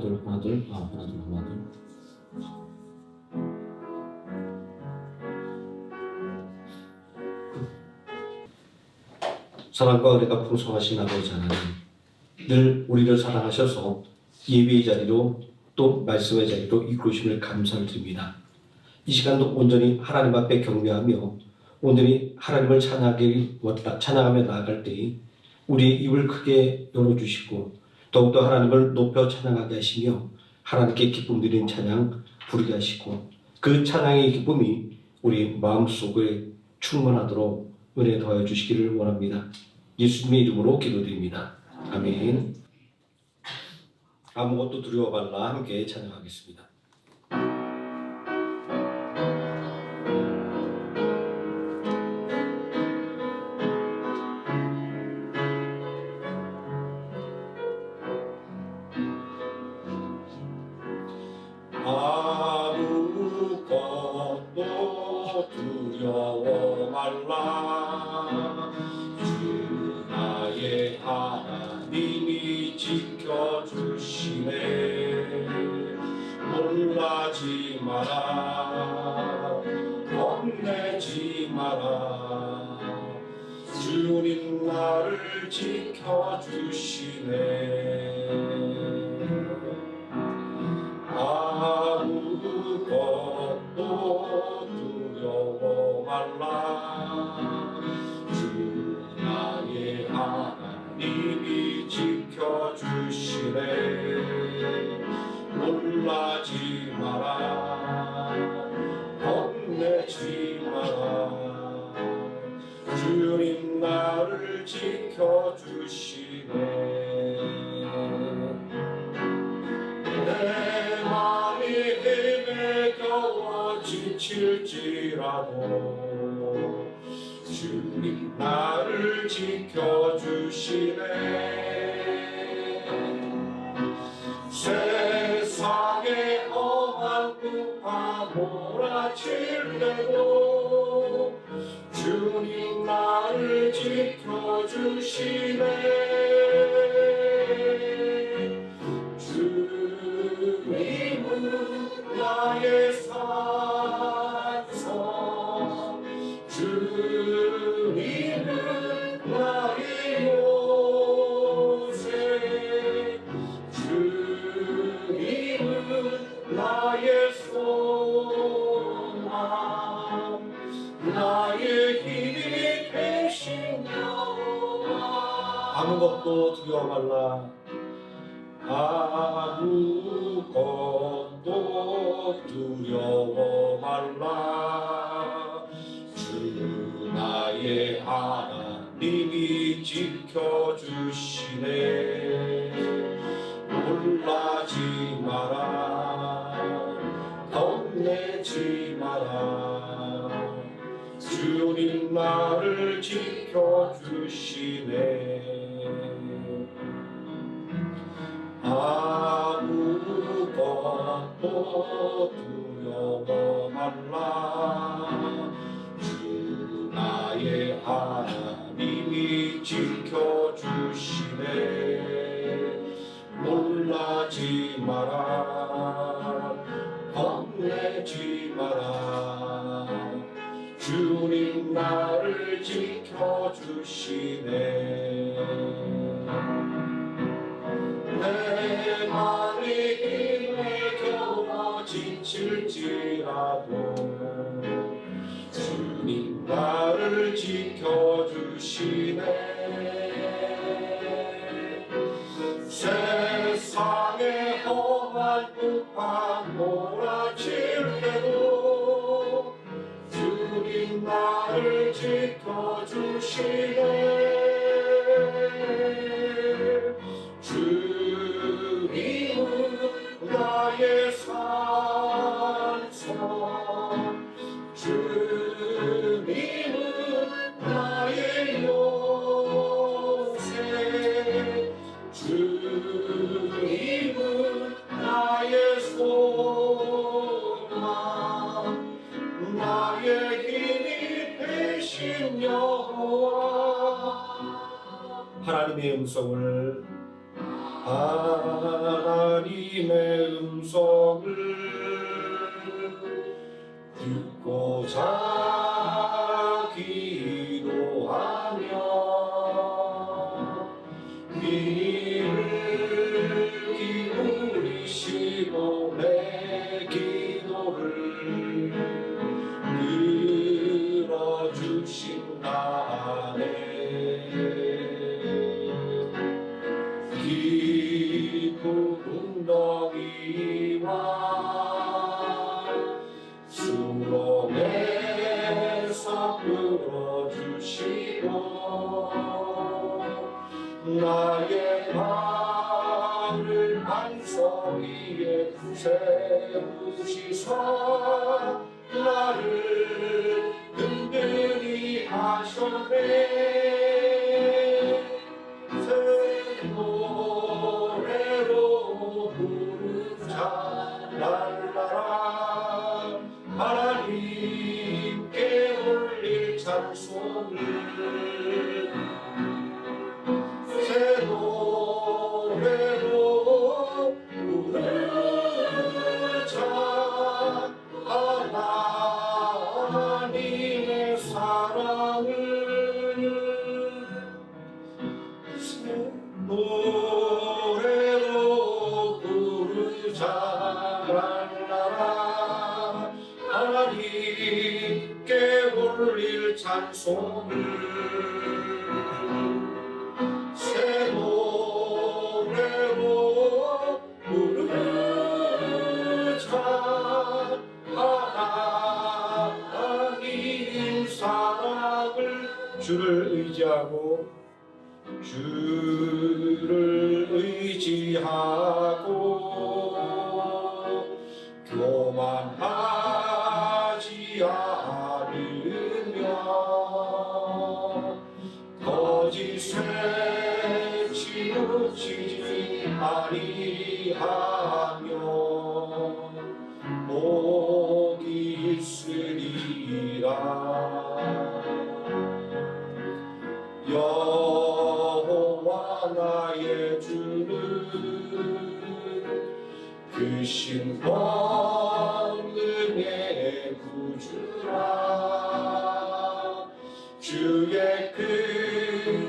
둘 하나 둘 하나 둘 하나 둘. 사랑과 은혜가 풍성하신 아버지 하나님, 늘 우리를 사랑하셔서 예배의 자리로 또 말씀의 자리로 이끄심을 감사를 드립니다. 이 시간도 온전히 하나님 앞에 경배하며 온전히 하나님을 찬양하며 나아갈 때에 우리의 입을 크게 열어주시고 더욱더 하나님을 높여 찬양하게 하시며 하나님께 기쁨 드리는 찬양 부르게 하시고 그 찬양의 기쁨이 우리 마음속에 충만하도록 은혜 더하여 주시기를 원합니다. 예수님의 이름으로 기도드립니다. 아멘. 아무것도 두려워 말라 함께 찬양하겠습니다. 아무것도 두려워 말라. 주 나의 하나님이 지켜주시네. 놀라지 마라, 겁내지 마라. 주님 나를 지켜주시네. 아무것도 두려워 말라. 주 나의 하나님이 지켜주시네. 놀라지 마라, 겁내지 마라. 주님 나를 지켜주시네. 내 맘이 힘에 겨워 지칠지라도 주님 나를 지켜주시네. 세상에 험한 풍파 몰아칠 때도 주님 나를 지켜주시네. 나의 산성, 주님은 나의 요새, 주님은 나의 소망, 나의 힘이 되신 여호와. 아무것도 두려워 말라. 아무것도 두려워 말라. 주 나의 하나님이 지켜주시네. 놀라지 마라, 겁내지 마라. 주님 나를 지켜주시네. 아무것도 두려워 말라. 주 나의 하나님이 지켜주시네. 놀라지 마라, 겁내지 마라. 주님 나를 지켜주시네. 내 맘이 힘에 겨워 지칠지라도 주님 나를 지켜주시네. 세상에 험한 풍파 몰아칠 때도 주님 나를 지켜주시네. 나의 산성, 주님은 나의 요새, 주님은 나의 소망, 나의 힘이 되신 여호와. 하나님의 음성을 알아 하나님의 음성을 듣고자 기도하며 귀를 기울이시고 내 기도를 들어주신다네. 깊은 웅덩이와 수렁에서 끌어주시고 나의 발을 반석 위에 세우시사 나를 든든히 하셨네. 새 노래로 부르자 날라라 하나님께 올릴 찬송을 새 노래로 부르자 하나님의 사랑을 새 노래로 부르자 랄라라 하나님께 올릴 찬송을 새 노래로 부르자 하나님 사랑을 주를 의지하고 주를 의지하고 교만하지 않으며 거짓에 치우치지 아니하며 복이 있으리라. 여호와 나의 주는 크신 권능의 구주라. 주의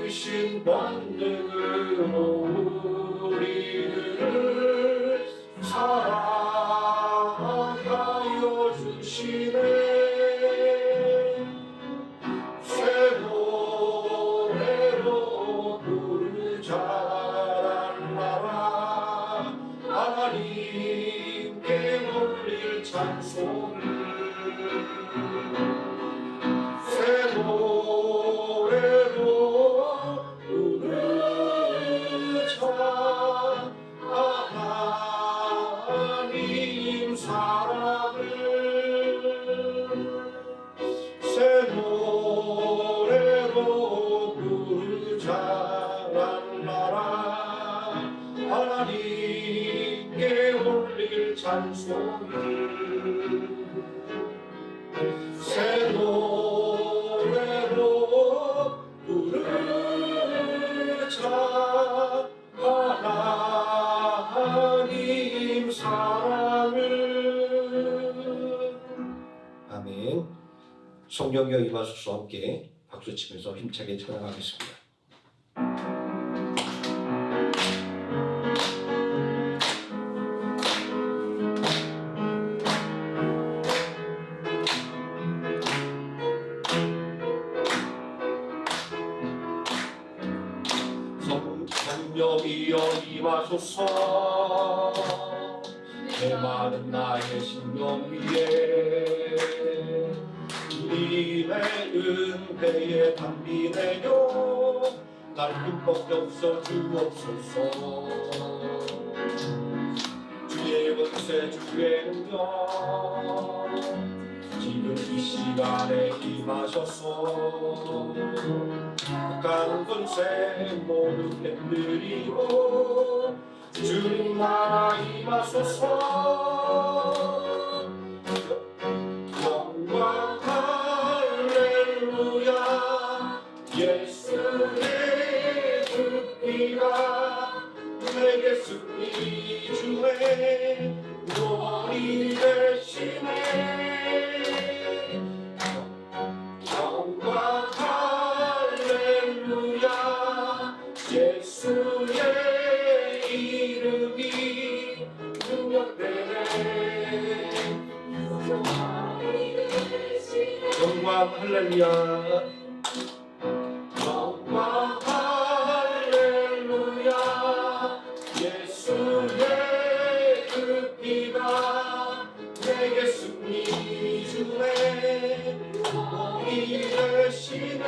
크신 권능으로 우리를 사랑하여 주시네. 새 노래로 부르자 랄라라 하나님께 올릴 찬송을 새 노래로 부르자 하나님 사랑을 새 노래로 부르자 랄라라 하나님께 올릴 찬송을 새 노래로 부르자 하나님 사랑을. 아멘. 성령여 임하소서. 함께 박수치면서 힘차게 찬양하겠습니다. 성령이여 임하소서. 메마른 나의 심령 위에 주님의 은혜에 담비 내려 날 흠뻑 덮어 주옵소서. 주의 권세 주의 능력 지금 이 시간에 임하셔서 극한 권세 모두 깨뜨리고 주님 나라 임하소서. 영광 할렐루야. 예수의 그 피가 내게 승리 주네 영원히 대신해 영광 할렐루야 예수의 이름이 능력되네 영광 할렐루야 영광 할렐루야 예수의 그 피가 내게 승리 주네 영원히 대신해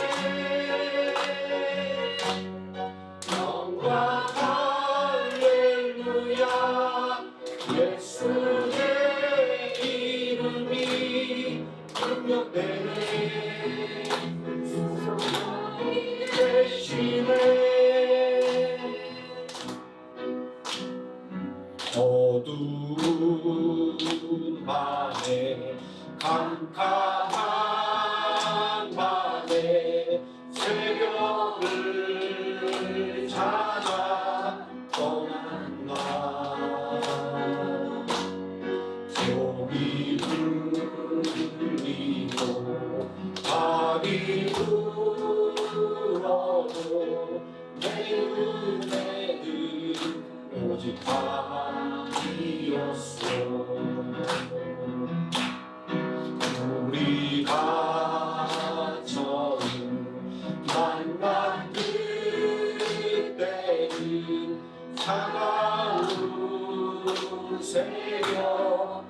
영광 할렐루야 예수의 이름이 능력되네 대신해 어두운 밤에 캄캄한 밤에 새벽을 찾아 떠난 나 종이 울리고 밤이 울어도 내 눈에는 오직 밤이었어 우리가 처음 만난 그때는 차가운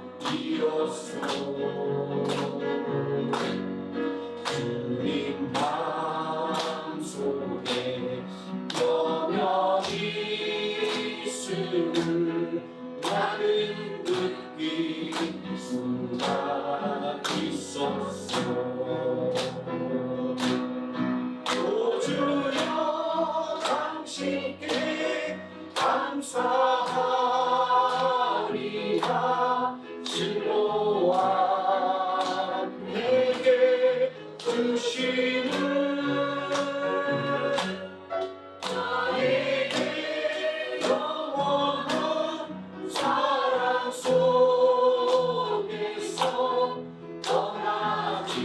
새벽이었어 주님 마음속에 영원히 있음을 나는 느낄 수가 있었어 오 주여 당신께 감사하리라 진노와 내게 주시는 나에게 영원한 사랑 속에서 떠나지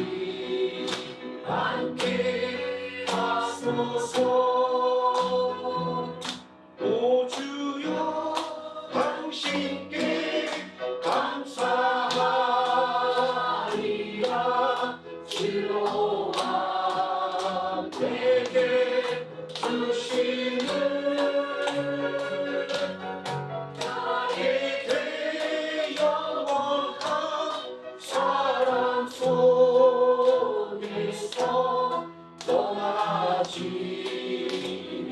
않게 하소서 오 주여 당신께 감사하리라 진로와 내게 주시는 나에게 영원한 사랑 속에서 떠나지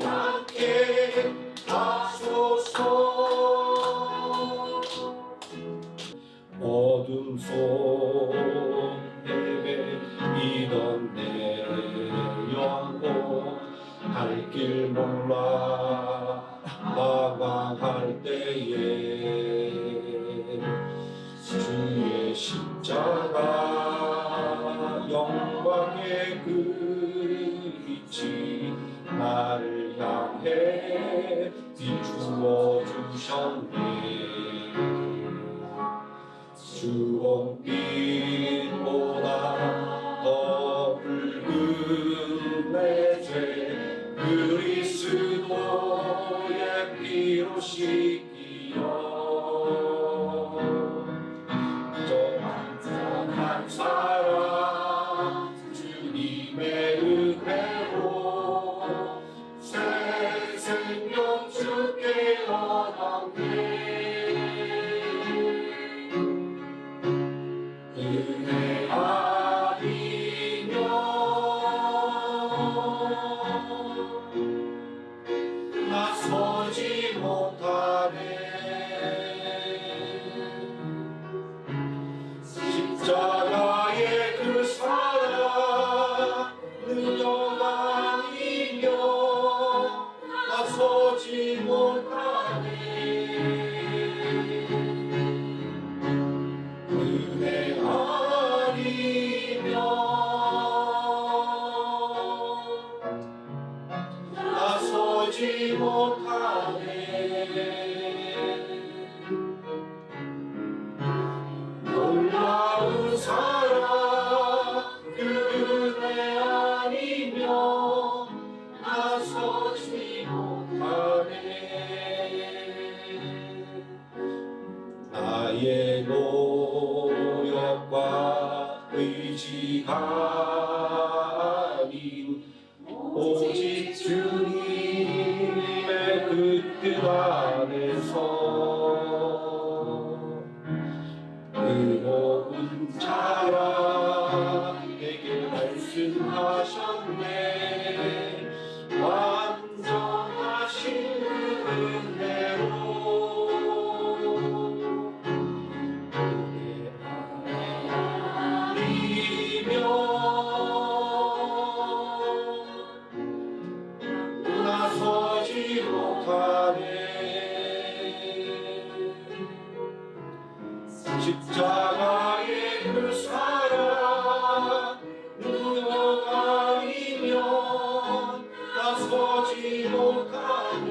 않게 하소서 어둠 속 헤매이던 내 영혼 갈 길 몰라 방황할 때에 주의 십자가 영광의 그 빛이 나를 향해 비추어 주셨네 주홍빛보다 더 붉은 내 죄 그리스도의 피로 씻기어 저 완전한 사랑 주님의 은혜로 새 생명 주께 얻었네 은혜 아니면 나서지 못하네 십자가의 그 사랑 능력 아니면 나서지 못하네 은혜 아니면 나서지 못하네 나서지 못하네. 나의 노력과 의지가 아닌 오직 주님의 그 뜻 안에서 의로운 자라 내게 말씀하셨네. 완전하신 은혜로 나서지 못하네. 십자가의 그 사랑 누가 아니면 나서지 못하네.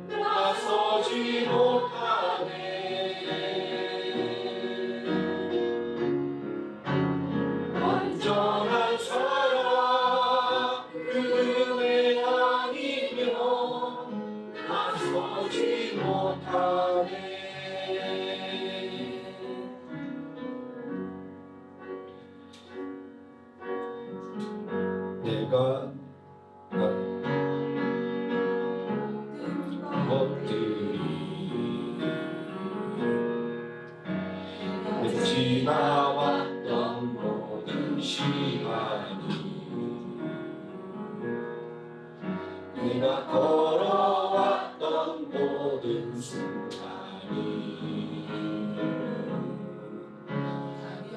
나서지 못하네. 완전한 사랑 그 은혜 아니면 나서지 못하네. 내가 것들이 지나왔던 모든 시간이 내가 걸어왔던 모든 순간이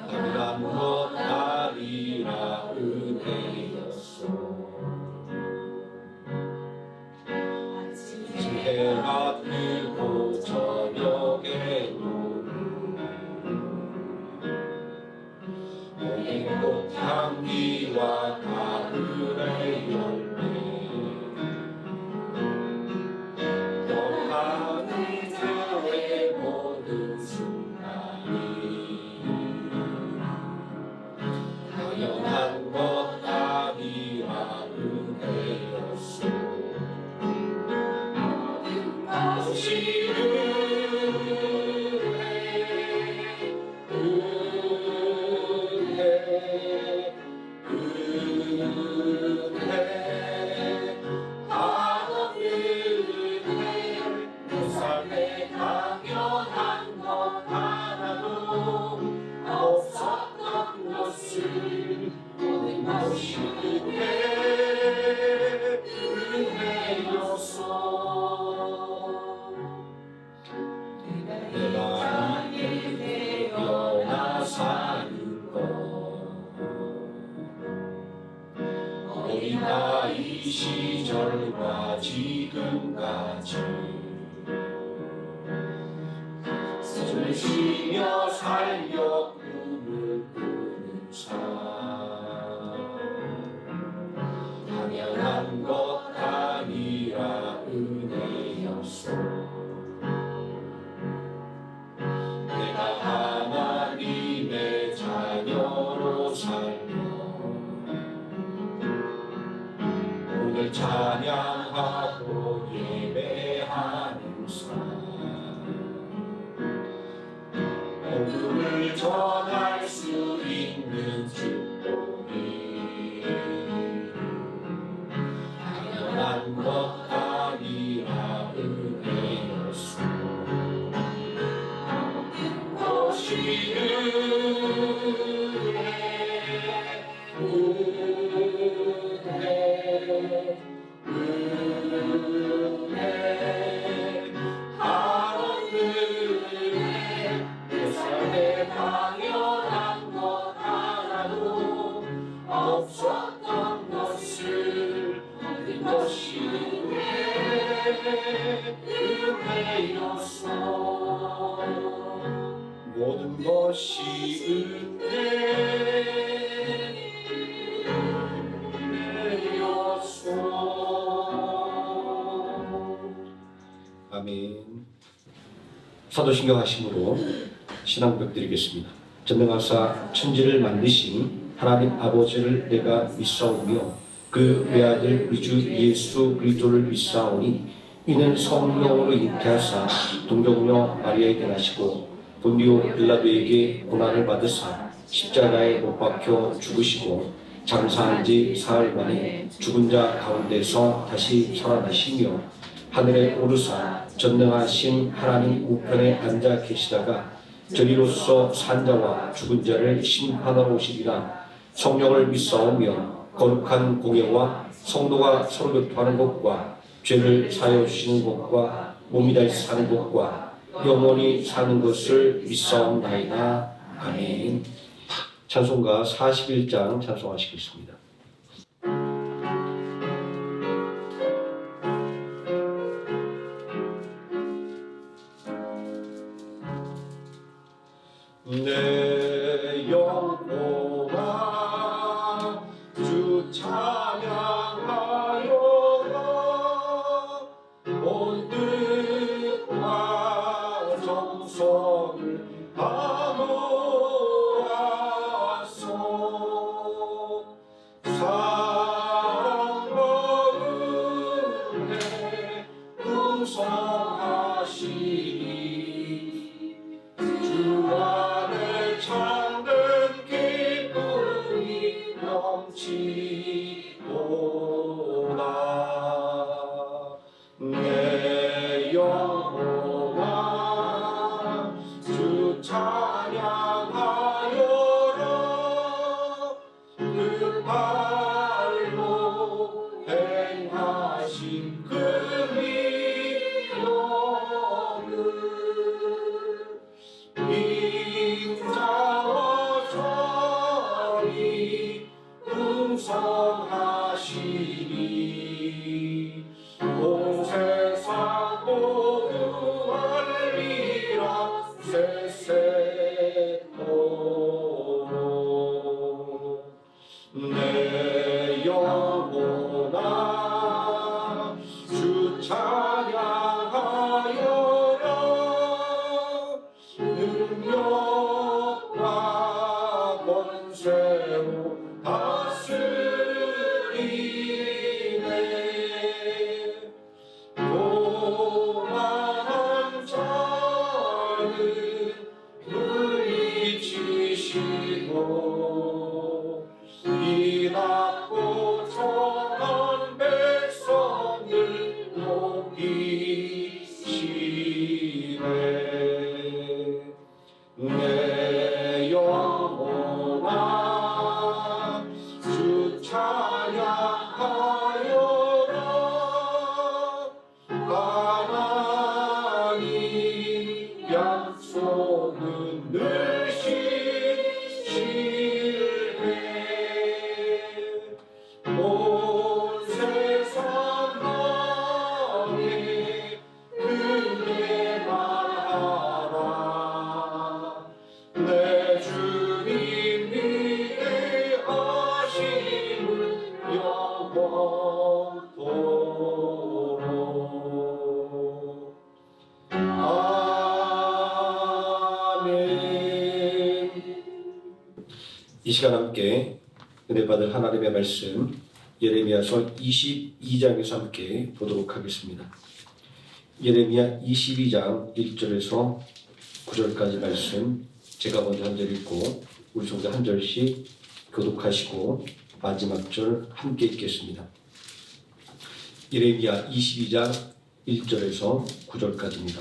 당연한 것 아니라 은혜였소. 해가 뜨고 저녁에 오는 꽃향기와 가을의 열매 영하는 교회 모든 순간이 당연한 것 아니라 은혜였소. 것이 은혜 하던 은혜 내 삶에 당연한 것 하나도 없었던 것을 모든 것이 은혜였소. 내가 이 태어나 사는 것 어린 나이 시절과 지금까지 숨을 쉬며 살려 꿈을 꾸는 삶 당연한 것 아니라 은혜였소. 내가 하나님의 자녀로 살며 오늘 찬양하고 예배하는 삶 복음을 전할 수 있는 축복이 당연한 것 아니라 은혜였소. 것이 은혜 하던 은혜 내 삶에 당연한 것 하나도 없었던 것을 모든 것이 은혜였소. 모든 것이 은혜였소. 아멘. 사도신경 하심으로 신앙 고백드리겠습니다. 전능하사 천지를 만드신 하나님 아버지를 내가 믿사오며 그 외아들 우리 주 예수 그리스도를 믿사오니 이는 성령으로 잉태하사 동정녀 마리아에게 나시고 본디오 빌라도에게 고난을 받으사 십자가에 못 박혀 죽으시고 장사한 지 사흘 만에 죽은 자 가운데서 다시 살아나시며 하늘에 오르사 전능하신 하나님 우편에 앉아 계시다가 저리로서 산자와 죽은 자를 심판하러 오시리라. 성령을 믿사오며 거룩한 공예와 성도가 서로 교통하는 것과 죄를 사하여 주시는 것과 몸이 다시 사는 것과 영원히 사는 것을 믿사옵나이다. 아멘. 찬송가 41장 찬송하시겠습니다. 내 영혼아 주 찬양하여라. 온 뜻과 정성을 다 모아서 사랑과 은혜 풍성하시니 주 안에 참된 기쁨이 넘치도다. 내 영혼아 주 찬양하여라. 그 발로 행하신 그 미련을 인자와 선이 풍성하시니 온 세상 모두 알리라. 세세토록 내 영혼아 주 찬양하여라. 능력과 권세로 다스리네. 도망한 자는 물리치시고 이 낮고 선한 백성들 높이시네. 내 영혼아 주 찬양하여라. 하나님 약속은 늘 신실해. 온 세상 만에 그의 말하라. 내 주님 위대하심을 영원토록. 아멘. 이 시간 함께 은혜 받을 하나님의 말씀 예레미야서 22장에서 함께 보도록 하겠습니다. 예레미야 22장 1절에서 9절까지 말씀 제가 먼저 한 절 읽고 우리 성도 한 절씩 교독하시고 마지막 절 함께 읽겠습니다. 예레미야 22장 1절에서 9절까지입니다.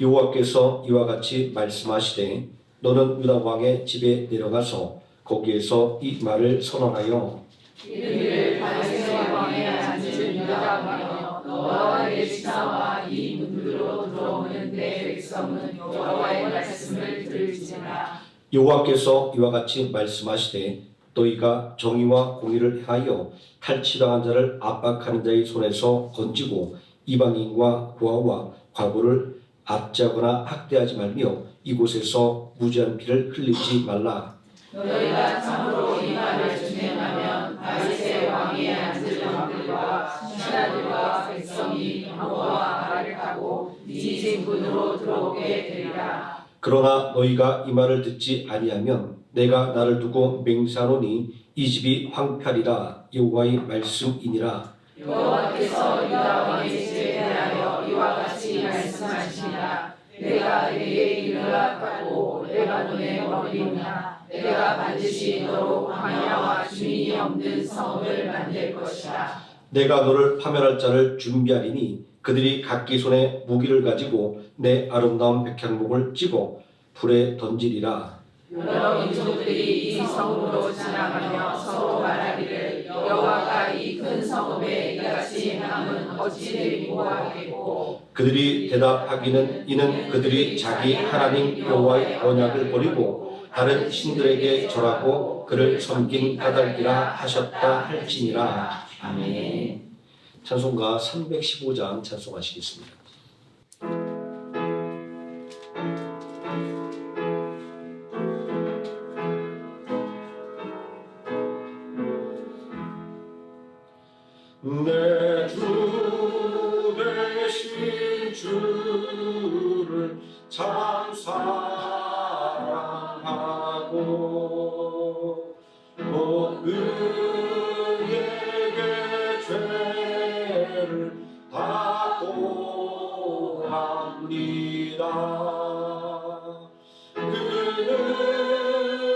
여호와께서 이와 같이 말씀하시되 너는 유다 왕의 집에 내려가서 거기에서 이 말을 선언하여 이르기를 다윗의 왕에 앉은 유다 왕이여 너와 내 지사와 이 문으로 들어오는 내 백성은 여호와의 말씀을 들을지니라. 여호와께서 이와 같이 말씀하시되 너희가 정의와 공의를 하여 탈취당한 자를 압박하는 자의 손에서 건지고 이방인과 고아와 과부를 압제하거나 학대하지 말며 이곳에서 무지한 피를 흘리지 말라. 너희가 참으로 이 말을 준행하면 다윗의 왕위에 앉을 왕들과 신하들과 백성이 여호와 말을 하고 하고 네 진군으로 들어오게 되리라. 그러나 너희가 이 말을 듣지 아니하면 내가 나를 두고 맹세하노니 이 집이 황폐하리라. 여호와의 말씀이니라. 여호와께서 유다 왕의 집에 대하여 이와 같이 말씀하시니라. 내가 네게 이를 악하고 레바논에 머리이나 내가 반드시 너로 광야와 주인이 없는 성읍을 만들 것이라. 내가 너를 파멸할 자를 준비하리니 그들이 각기 손에 무기를 가지고 내 아름다운 백향목을 찌고 불에 던지리라. 여러 민족들이 이 성읍으로 지나가며 서로 말하기를 여호와가 이 큰 성읍에 이같이 행함은 어찌 되리고 하겠고 그들이 대답하기는 이는 그들이 자기 하나님 여호와의 언약을 버리고 다른 신들에게 절하고 그를 섬긴 까닭이라 하셨다 할지니라. 아멘. 찬송가 315장 찬송하시겠습니다. 내 주 되신 주를 참 사랑하고 또 그에게 죄를 받고 합니다. 그는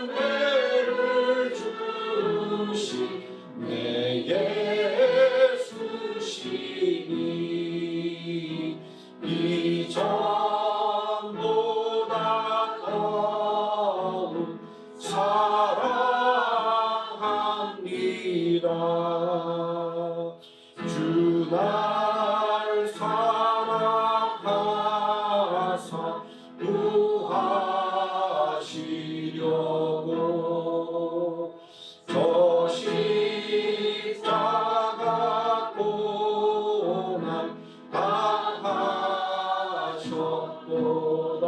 은혜를 주신 내 예수시니 이전보다 더욱 사랑합니다. 주 날 사랑하사 구하시려고 저 십자가 고난 당하셨도다.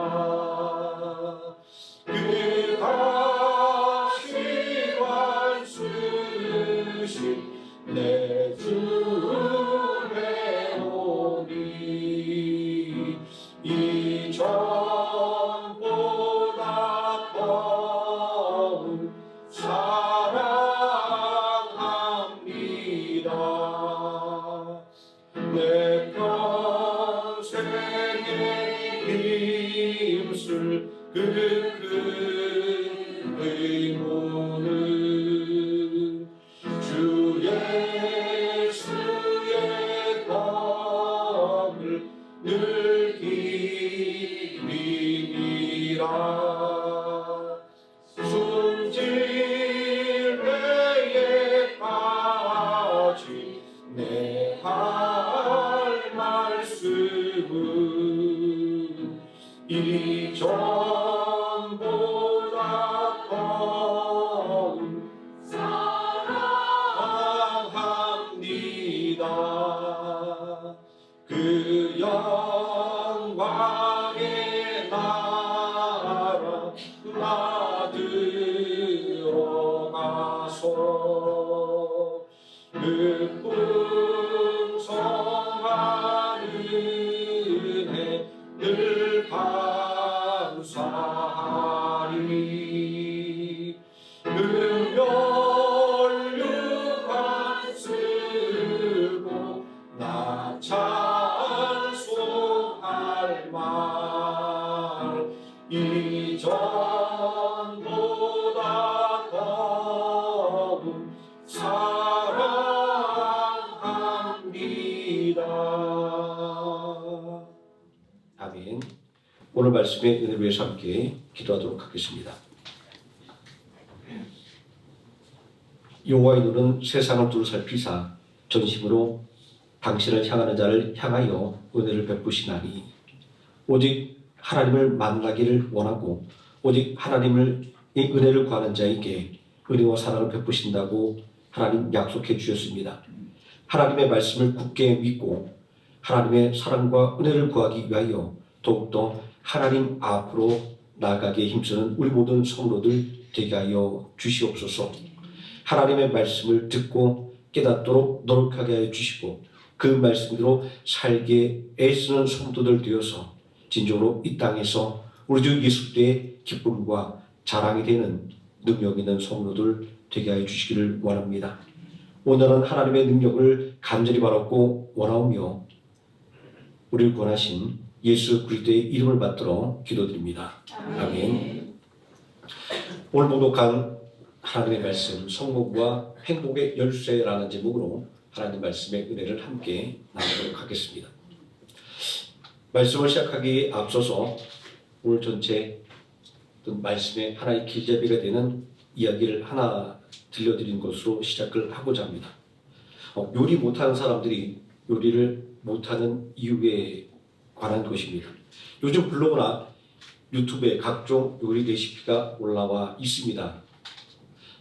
그 가시관 쓰신 내 주의 오니 이전보다 더욱 사랑합니다. 내 평생에 힘쓸 그 큰 의무는 주 예수의 덕을 늘 기리니라. 숨질 때에 빠진 내 할 말씀은 이전보다 더욱 사랑합니다. 그 영광의 나라 나 들어가서 그 풍성한 은혜 늘 감사하리. 그 멸류관 쓰고 나 찬송할 말 이전보다 더욱 사랑합니다. 아멘. 오늘 말씀의 은혜를 위해서 함께 기도하도록 하겠습니다. 여호와의 눈은 세상을 두루 살피사 전심으로 당신을 향하는 자를 향하여 은혜를 베푸시나니 오직 하나님을 만나기를 원하고 오직 하나님을 이 은혜를 구하는 자에게 은혜와 사랑을 베푸신다고 하나님 약속해 주셨습니다. 하나님의 말씀을 굳게 믿고 하나님의 사랑과 은혜를 구하기 위하여 더욱더 하나님 앞으로 나아가기에 힘쓰는 우리 모든 성도들 되게 하여 주시옵소서. 하나님의 말씀을 듣고 깨닫도록 노력하게 하여 주시고 그 말씀대로 살게 애쓰는 성도들 되어서 진정으로 이 땅에서 우리 주 예수 그리스도의 기쁨과 자랑이 되는 능력 있는 성도들 되게 하여 주시기를 원합니다. 오늘은 하나님의 능력을 간절히 바랐고 원하오며 우리를 구원하신 예수 그리스도의 이름을 받들어 기도드립니다. 아멘. 오늘 봉독한 하나님의 말씀 성공과 행복의 열쇠라는 제목으로 하나님 말씀의 은혜를 함께 나누도록 하겠습니다. 말씀을 시작하기에 앞서서 오늘 전체 말씀의 하나의 길잡이가 되는 이야기를 하나 들려드린 것으로 시작을 하고자 합니다. 요리 못하는 사람들이 요리를 못하는 이유에 관한 것입니다. 요즘 블로그나 유튜브에 각종 요리 레시피가 올라와 있습니다.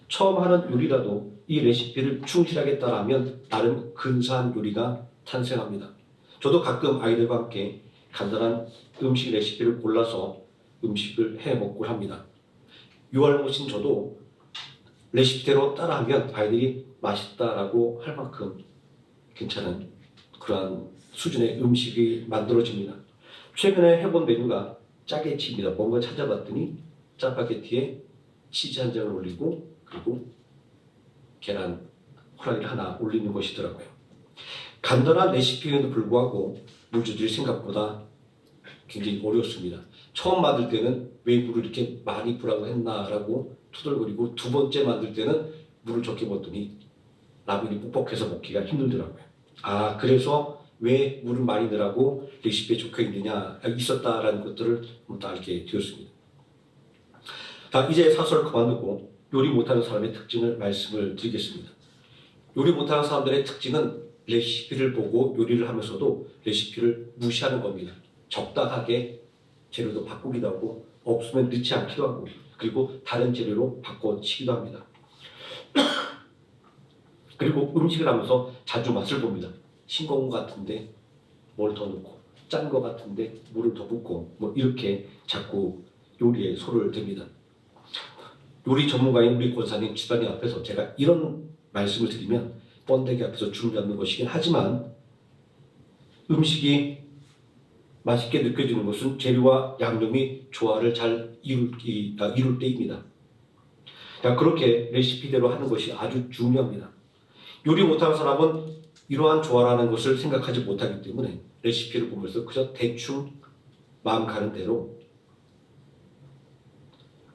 처음 하는 요리라도 이 레시피를 충실하게 따라하면 나름 근사한 요리가 탄생합니다. 저도 가끔 아이들과 함께 간단한 음식 레시피를 골라서 음식을 해 먹곤 합니다. 유알못인 저도 레시피대로 따라하면 아이들이 맛있다라고 할 만큼 괜찮은 그러한 수준의 음식이 만들어집니다. 최근에 해본 메뉴가 짜게치입니다. 뭔가 찾아봤더니 짜파게티에 치즈 한 장을 올리고 그리고 계란 후라이를 하나 올리는 것이더라고요. 간단한 레시피에도 불구하고 물조절이 생각보다 굉장히 어렵습니다. 처음 만들 때는 왜 물을 이렇게 많이 부라고 했나라고 투덜거리고 두 번째 만들 때는 물을 적게 부었더니 라면이 뻑뻑해서 먹기가 힘들더라고요. 그래서 왜 물을 많이 넣으라고 레시피에 적혀 있었다라는 것들을 다 알게 되었습니다. 자, 이제 사설 그만두고 요리 못하는 사람의 특징을 말씀을 드리겠습니다. 요리 못하는 사람들의 특징은 레시피를 보고 요리를 하면서도 레시피를 무시하는 겁니다. 적당하게 재료도 바꾸기도 하고 없으면 넣지 않기도 하고 그리고 다른 재료로 바꿔치기도 합니다. 그리고 음식을 하면서 자주 맛을 봅니다. 싱거운 것 같은데 뭘 더 넣고 짠 것 같은데 물을 더 붓고 뭐 이렇게 자꾸 요리에 손을 댑니다. 요리 전문가인 우리 권사님 집사님 앞에서 제가 이런 말씀을 드리면 번데기 앞에서 줌 잡는 것이긴 하지만 음식이 맛있게 느껴지는 것은 재료와 양념이 조화를 잘 이룰 때입니다. 그렇게 레시피대로 하는 것이 아주 중요합니다. 요리 못하는 사람은 이러한 조화라는 것을 생각하지 못하기 때문에 레시피를 보면서 그저 대충 마음 가는 대로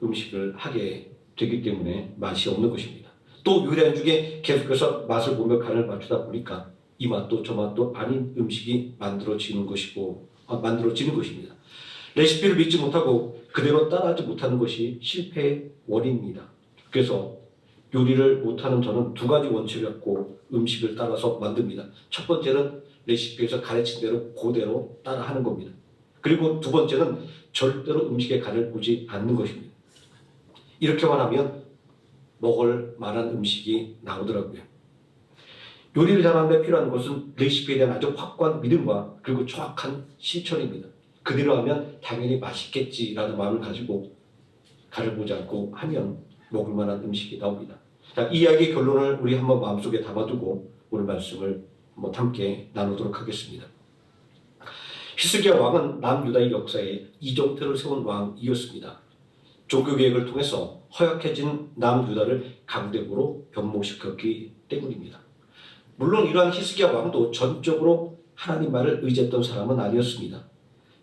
음식을 하게 되기 때문에 맛이 없는 것입니다. 또 요리하는 중에 계속해서 맛을 보며 간을 맞추다 보니까 이 맛도 저 맛도 아닌 음식이 만들어지는 것입니다. 레시피를 믿지 못하고 그대로 따라하지 못하는 것이 실패의 원인입니다. 그래서 요리를 못하는 저는 두 가지 원칙을 갖고 음식을 따라서 만듭니다. 첫 번째는 레시피에서 가르친 대로 그대로 따라하는 겁니다. 그리고 두 번째는 절대로 음식의 간을 보지 않는 것입니다. 이렇게만 하면 먹을 만한 음식이 나오더라고요. 요리를 잘하는 데 필요한 것은 레시피에 대한 아주 확고한 믿음과 그리고 정확한 실천입니다. 그대로 하면 당연히 맛있겠지라는 마음을 가지고 간을 보지 않고 하면 먹을 만한 음식이 나옵니다. 자, 이 이야기의 결론을 우리 한번 마음속에 담아두고 오늘 말씀을 한번 함께 나누도록 하겠습니다. 히스기야 왕은 남유다의 역사에 이정태를 세운 왕이었습니다. 종교개혁을 통해서 허약해진 남유다를 강대국으로 변모시켰기 때문입니다. 물론 이러한 히스기야 왕도 전적으로 하나님 말을 의지했던 사람은 아니었습니다.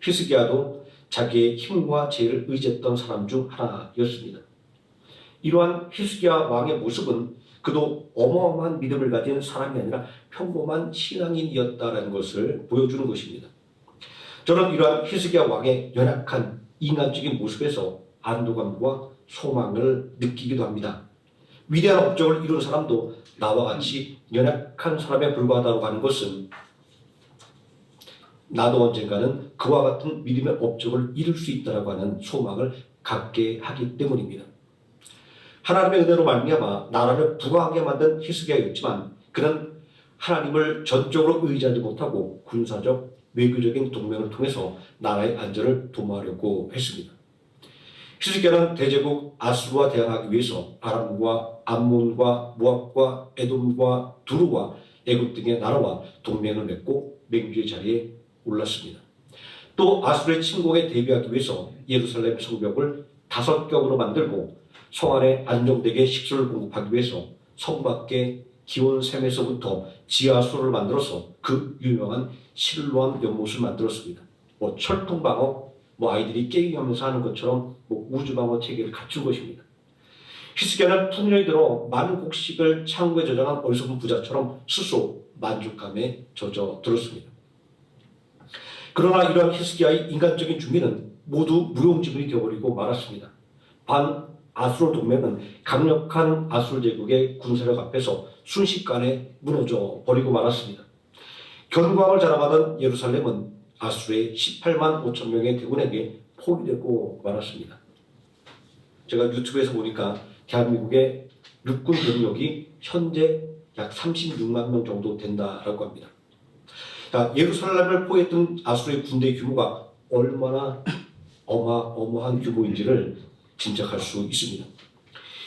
히스기야도 자기의 힘과 지혜를 의지했던 사람 중 하나였습니다. 이러한 히스기야 왕의 모습은 그도 어마어마한 믿음을 가진 사람이 아니라 평범한 신앙인이었다는 것을 보여주는 것입니다. 저는 이러한 히스기야 왕의 연약한 인간적인 모습에서 안도감과 소망을 느끼기도 합니다. 위대한 업적을 이룬 사람도 나와 같이 연약한 사람에 불과하다고 하는 것은 나도 언젠가는 그와 같은 믿음의 업적을 이룰 수 있다고 하는 소망을 갖게 하기 때문입니다. 하나님의 은혜로 말미암아 나라를 부강하게 만든 히스기야였지만 그는 하나님을 전적으로 의지하지 못하고 군사적 외교적인 동맹을 통해서 나라의 안전을 도모하려고 했습니다. 히스기야는 대제국 아수르와 대항하기 위해서 아람과 암몬과 모압과 에돔과 두루와 애굽 등의 나라와 동맹을 맺고 맹주의 자리에 올랐습니다. 또 아수르의 침공에 대비하기 위해서 예루살렘 성벽을 5겹으로 만들고 성 안에 안정되게 식수를 공급하기 위해서 성 밖에 기온샘에서부터 지하수를 만들어서 그 유명한 실로암 연못을 만들었습니다. 철통방어, 아이들이 게임하면서 하는 것처럼 우주방어 체계를 갖춘 것입니다. 히스기야는 풍년이 들어 많은 곡식을 창고에 저장한 어리석은 부자처럼 스스로 만족감에 젖어들었습니다. 그러나 이러한 히스기야의 인간적인 준비는 모두 무용지물이 되어버리고 말았습니다. 반 아수르 동맹은 강력한 아수르 제국의 군사력 앞에서 순식간에 무너져 버리고 말았습니다. 견고함을 자랑하던 예루살렘은 아수르의 18만 5천 명의 대군에게 포위되고 말았습니다. 제가 유튜브에서 보니까 대한민국의 육군 병력이 현재 약 36만 명 정도 된다라고 합니다. 예루살렘을 포위했던 아수르의 군대 규모가 얼마나 어마어마한 규모인지를 짐작할 수 있습니다.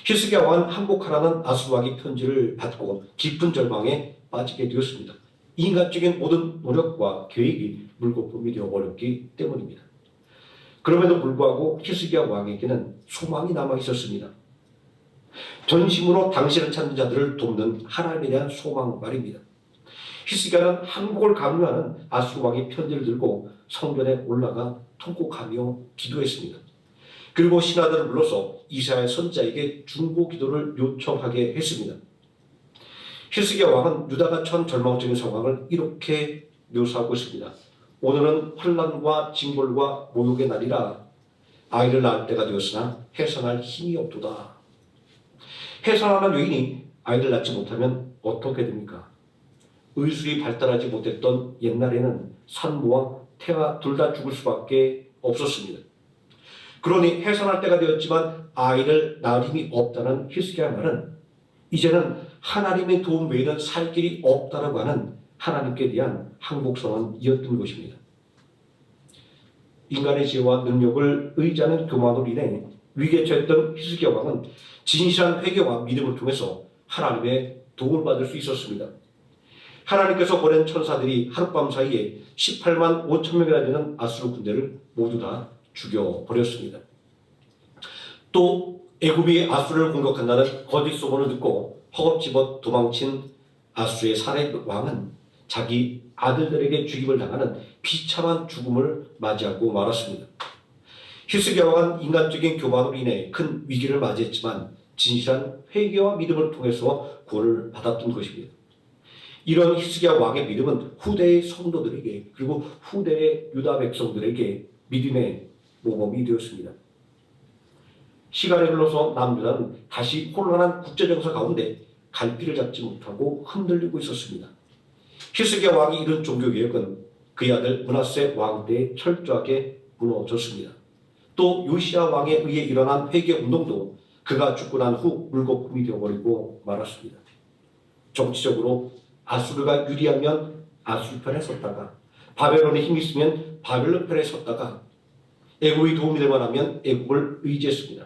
히스기야 왕은 항복하라는 아수르 왕의 편지를 받고 깊은 절망에 빠지게 되었습니다. 인간적인 모든 노력과 계획이 물거품이 되어버렸기 때문입니다. 그럼에도 불구하고 히스기야 왕에게는 소망이 남아 있었습니다. 전심으로 당신을 찾는 자들을 돕는 하나님에 대한 소망 말입니다. 히스기야는 항복을 강요하는 아수르 왕의 편지를 들고 성전에 올라가 통곡하며 기도했습니다. 그리고 신하들을 불러서 이사야 선지자에게 중보 기도를 요청하게 했습니다. 히스기야 왕은 유다가 처한 절망적인 상황을 이렇게 묘사하고 있습니다. 오늘은 환난과 징벌과 모욕의 날이라 아이를 낳을 때가 되었으나 해산할 힘이 없도다. 해산하는 여인이 아이를 낳지 못하면 어떻게 됩니까? 의술이 발달하지 못했던 옛날에는 산모와 태아 둘 다 죽을 수밖에 없었습니다. 그러니 해산할 때가 되었지만 아이를 낳을 힘이 없다는 히스기야 말은 이제는 하나님의 도움 외에는 살 길이 없다라고 하는 하나님께 대한 항복 선언이었던 것입니다. 인간의 지혜와 능력을 의지하는 교만으로 인해 위기에 처했던 히스기야 왕은 진실한 회개와 믿음을 통해서 하나님의 도움을 받을 수 있었습니다. 하나님께서 보낸 천사들이 하룻밤 사이에 18만 5천 명이나 되는 아수르 군대를 모두 다 죽여버렸습니다. 또 애굽이 아수르를 공격한다는 거짓 소문을 듣고 허겁지겁 도망친 아수르의 사렙 왕은 자기 아들들에게 죽임을 당하는 비참한 죽음을 맞이하고 말았습니다. 히스기야 왕은 인간적인 교만으로 인해 큰 위기를 맞이했지만 진실한 회개와 믿음을 통해서 구원을 받았던 것입니다. 이런 히스기야 왕의 믿음은 후대의 성도들에게 그리고 후대의 유다 백성들에게 믿음의 모범이 되었습니다. 시간이 흘러서 남유다는 다시 혼란한 국제정세 가운데 갈피를 잡지 못하고 흔들리고 있었습니다. 히스기야 왕이 이룬 종교개혁은 그의 아들 므낫세 왕 때에 철저하게 무너졌습니다. 또 요시야 왕에 의해 일어난 회개운동도 그가 죽고 난 후 물거품이 되어버리고 말았습니다. 정치적으로 아수르가 유리하면 아수르 편에 섰다가 바벨론에 힘이 있으면 바벨론 편에 섰다가 애굽이 도움이 될 만하면 애굽을 의지했습니다.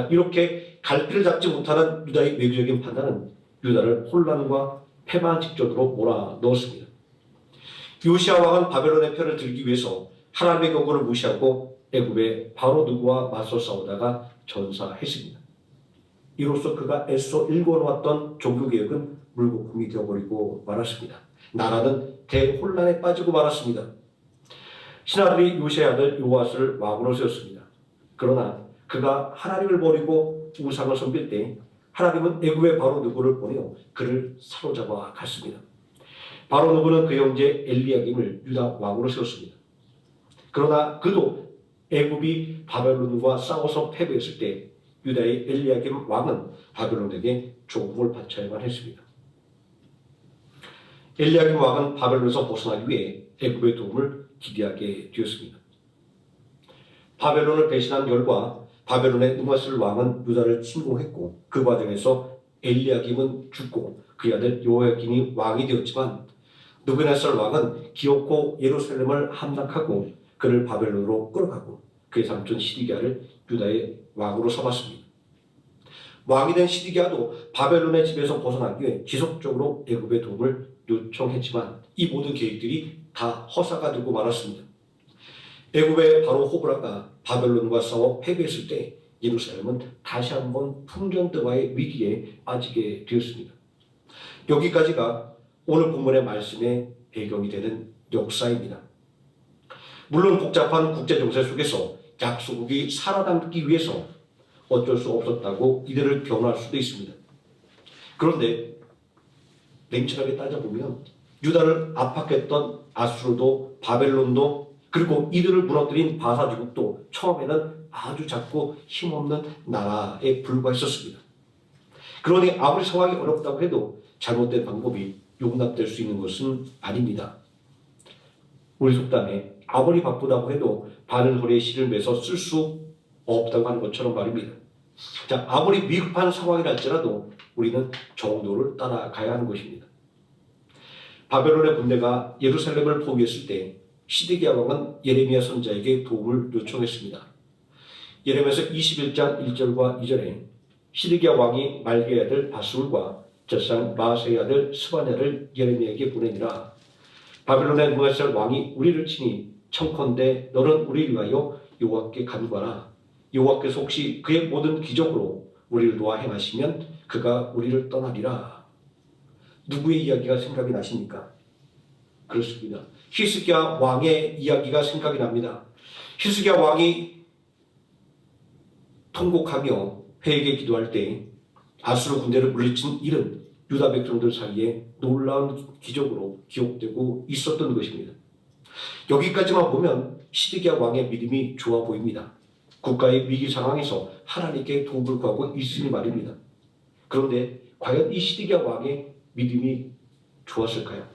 이렇게 갈피를 잡지 못하는 유다의 외교적인 판단은 유다를 혼란과 패망 직전으로 몰아넣었습니다. 요시야 왕은 바벨론의 편을 들기 위해서 하나님의 경고를 무시하고 애굽의 바로 누구와 맞서 싸우다가 전사했습니다. 이로써 그가 애써 일궈놓았던 종교개혁은 물거품이 되어버리고 말았습니다. 나라는 대혼란에 빠지고 말았습니다. 신하들이 요시아의 아들 요아스를 왕으로 세웠습니다. 그러나 그가 하나님을 버리고 우상을 섬길 때 하나님은 애굽의 바로 누구를 보내어 그를 사로잡아 갔습니다. 바로 누구는 그 형제 엘리야김을 유다 왕으로 세웠습니다. 그러나 그도 애굽이 바벨론과 싸워서 패배했을 때 유다의 엘리야김 왕은 바벨론에게 조공을 바쳐야만 했습니다. 엘리야김 왕은 바벨론에서 벗어나기 위해 애굽의 도움을 기대하게 되었습니다. 바벨론을 배신한 결과 바벨론의 느바스 왕은 유다를 침공했고 그 과정에서 엘리야김은 죽고 그의 아들 여호야김이 왕이 되었지만 느부갓네살 왕은 기어코 예루살렘을 함락하고 그를 바벨론으로 끌어가고 그의 삼촌 시드기야를 유다의 왕으로 삼았습니다. 왕이 된 시드기야도 바벨론의 집에서 벗어나기 위해 지속적으로 애굽의 도움을 요청했지만 이 모든 계획들이 다 허사가 되고 말았습니다. 애굽의 바로 호브라가 바벨론과 싸워 패배했을 때 예루살렘은 다시 한번 풍전등화의 위기에 빠지게 되었습니다. 여기까지가 오늘 본문의 말씀의 배경이 되는 역사입니다. 물론 복잡한 국제정세 속에서 약소국이 살아남기 위해서 어쩔 수 없었다고 이들을 변호할 수도 있습니다. 그런데 냉철하게 따져보면 유다를 압박했던 아수르도 바벨론도 그리고 이들을 무너뜨린 바사제국도 처음에는 아주 작고 힘없는 나라에 불과했었습니다. 그러니 아무리 상황이 어렵다고 해도 잘못된 방법이 용납될 수 있는 것은 아닙니다. 우리 속담에 아무리 바쁘다고 해도 바늘 허리에 실을 매서 쓸 수 없다고 하는 것처럼 말입니다. 자, 아무리 위급한 상황이랄지라도 우리는 정도를 따라가야 하는 것입니다. 바벨론의 군대가 예루살렘을 포위했을 때 시드기야 왕은 예레미야 선지자에게 도움을 요청했습니다. 예레미야서 21장 1절과 2절에 시드기야 왕이 말기의 아들 바술과 젖상 마아세의 아들 스바냐를 예레미야에게 보내니라. 바벨론의 느부갓네살 왕이 우리를 치니 청컨대 너는 우리를 위하여 여호와께 간구하라. 여호와께서 혹시 그의 모든 기적으로 우리를 도와 행하시면 그가 우리를 떠나리라. 누구의 이야기가 생각이 나십니까? 그렇습니다. 히스기야 왕의 이야기가 생각이 납니다. 히스기야 왕이 통곡하며 회개에 기도할 때 아수르 군대를 물리친 일은 유다 백성들 사이에 놀라운 기적으로 기록되고 있었던 것입니다. 여기까지만 보면 시드기야 왕의 믿음이 좋아 보입니다. 국가의 위기 상황에서 하나님께 도움을 구하고 있으니 말입니다. 그런데 과연 이 시드기야 왕의 믿음이 좋았을까요?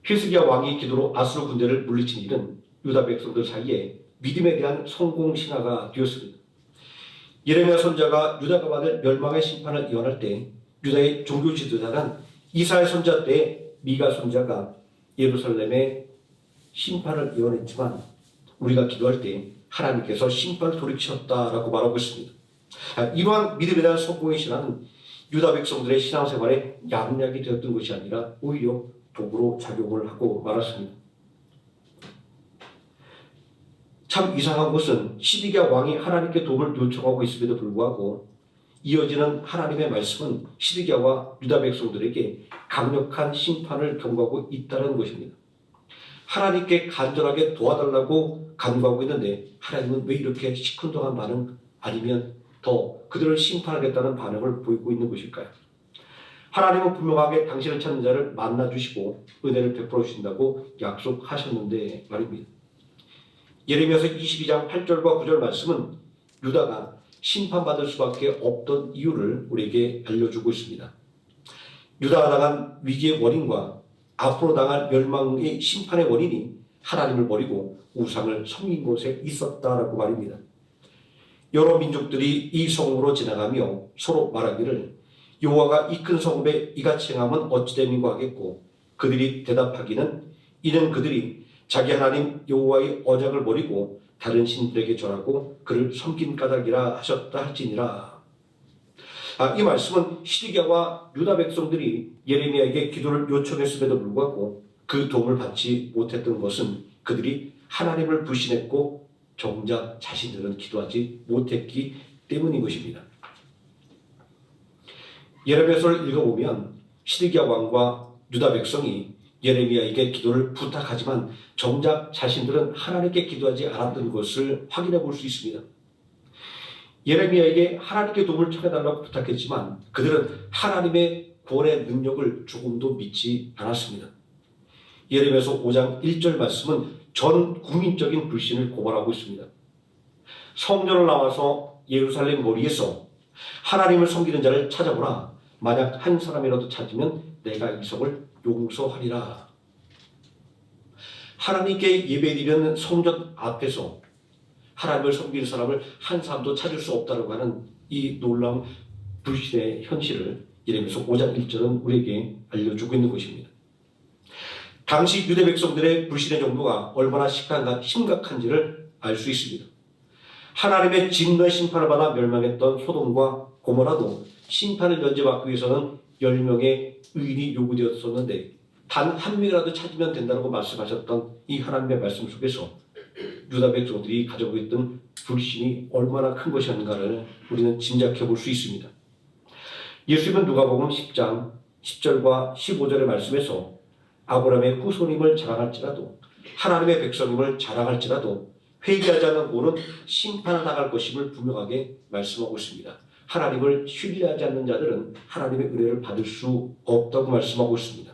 히스기야 왕이 기도로 아수르 군대를 물리친 일은 유다 백성들 사이에 믿음에 대한 성공 신화가 되었습니다. 예레미야 선지자가 유다가 받을 멸망의 심판을 예언할 때 유다의 종교 지도자는 이사야 선지자 때 미가 선지자가 예루살렘의 심판을 예언했지만 우리가 기도할 때 하나님께서 심판을 돌이키셨다라고 말하고 있습니다. 이러한 믿음에 대한 성공의 신화는 유다 백성들의 신앙생활에 양약이 되었던 것이 아니라 오히려 도구로 작용을 하고 말았습니다. 참 이상한 것은 시드기야 왕이 하나님께 도움을 요청하고 있음에도 불구하고 이어지는 하나님의 말씀은 시드기야와 유다 백성들에게 강력한 심판을 경고하고 있다는 것입니다. 하나님께 간절하게 도와달라고 간구하고 있는데 하나님은 왜 이렇게 시큰둥한 반응 아니면 더 그들을 심판하겠다는 반응을 보이고 있는 것일까요? 하나님은 분명하게 당신을 찾는 자를 만나주시고 은혜를 베풀어 주신다고 약속하셨는데 말입니다. 예레미야서 22장 8절과 9절 말씀은 유다가 심판받을 수밖에 없던 이유를 우리에게 알려주고 있습니다. 유다가 당한 위기의 원인과 앞으로 당할 멸망의 심판의 원인이 하나님을 버리고 우상을 섬긴 곳에 있었다라고 말입니다. 여러 민족들이 이 성읍으로 지나가며 서로 말하기를 여호와가 이 큰 성읍에 이같이 행함은 어찌 됨인고 하겠고 그들이 대답하기는 이는 그들이 자기 하나님 여호와의 언약을 버리고 다른 신들에게 절하고 그를 섬긴 까닭이라 하셨다 할지니라. 이 말씀은 시드기야와 유다 백성들이 예레미야에게 기도를 요청했음에도 불구하고 그 도움을 받지 못했던 것은 그들이 하나님을 불신했고 정작 자신들은 기도하지 못했기 때문인 것입니다. 예레미야서를 읽어보면 시드기야 왕과 유다 백성이 예레미야에게 기도를 부탁하지만 정작 자신들은 하나님께 기도하지 않았던 것을 확인해 볼 수 있습니다. 예레미야에게 하나님께 도움을 청해달라고 부탁했지만 그들은 하나님의 구원의 능력을 조금도 믿지 않았습니다. 예레미야서 5장 1절 말씀은 전 국민적인 불신을 고발하고 있습니다. 성전을 나와서 예루살렘 거리에서 하나님을 섬기는 자를 찾아보라. 만약 한 사람이라도 찾으면 내가 이 성을 용서하리라. 하나님께 예배드리는 성전 앞에서 하나님을 섬기는 사람을 한 사람도 찾을 수 없다고 하는 이 놀라운 불신의 현실을 예레미야서 5장 1절은 우리에게 알려주고 있는 것입니다. 당시 유대 백성들의 불신의 정도가 얼마나 심각한지를 알 수 있습니다. 하나님의 진노의 심판을 받아 멸망했던 소돔과 고모라도 심판을 면제받기 위해서는 10명의 의인이 요구되었었는데 단 한 명이라도 찾으면 된다고 말씀하셨던 이 하나님의 말씀 속에서 유다 백성들이 가지고 있던 불신이 얼마나 큰 것이었는가를 우리는 짐작해 볼 수 있습니다. 예수님은 누가복음 10장 10절과 15절의 말씀에서 아브라함의 후손임을 자랑할지라도 하나님의 백성임을 자랑할지라도 회개하지 않는 고는 심판을 당할 것임을 분명하게 말씀하고 있습니다. 하나님을 신뢰하지 않는 자들은 하나님의 은혜를 받을 수 없다고 말씀하고 있습니다.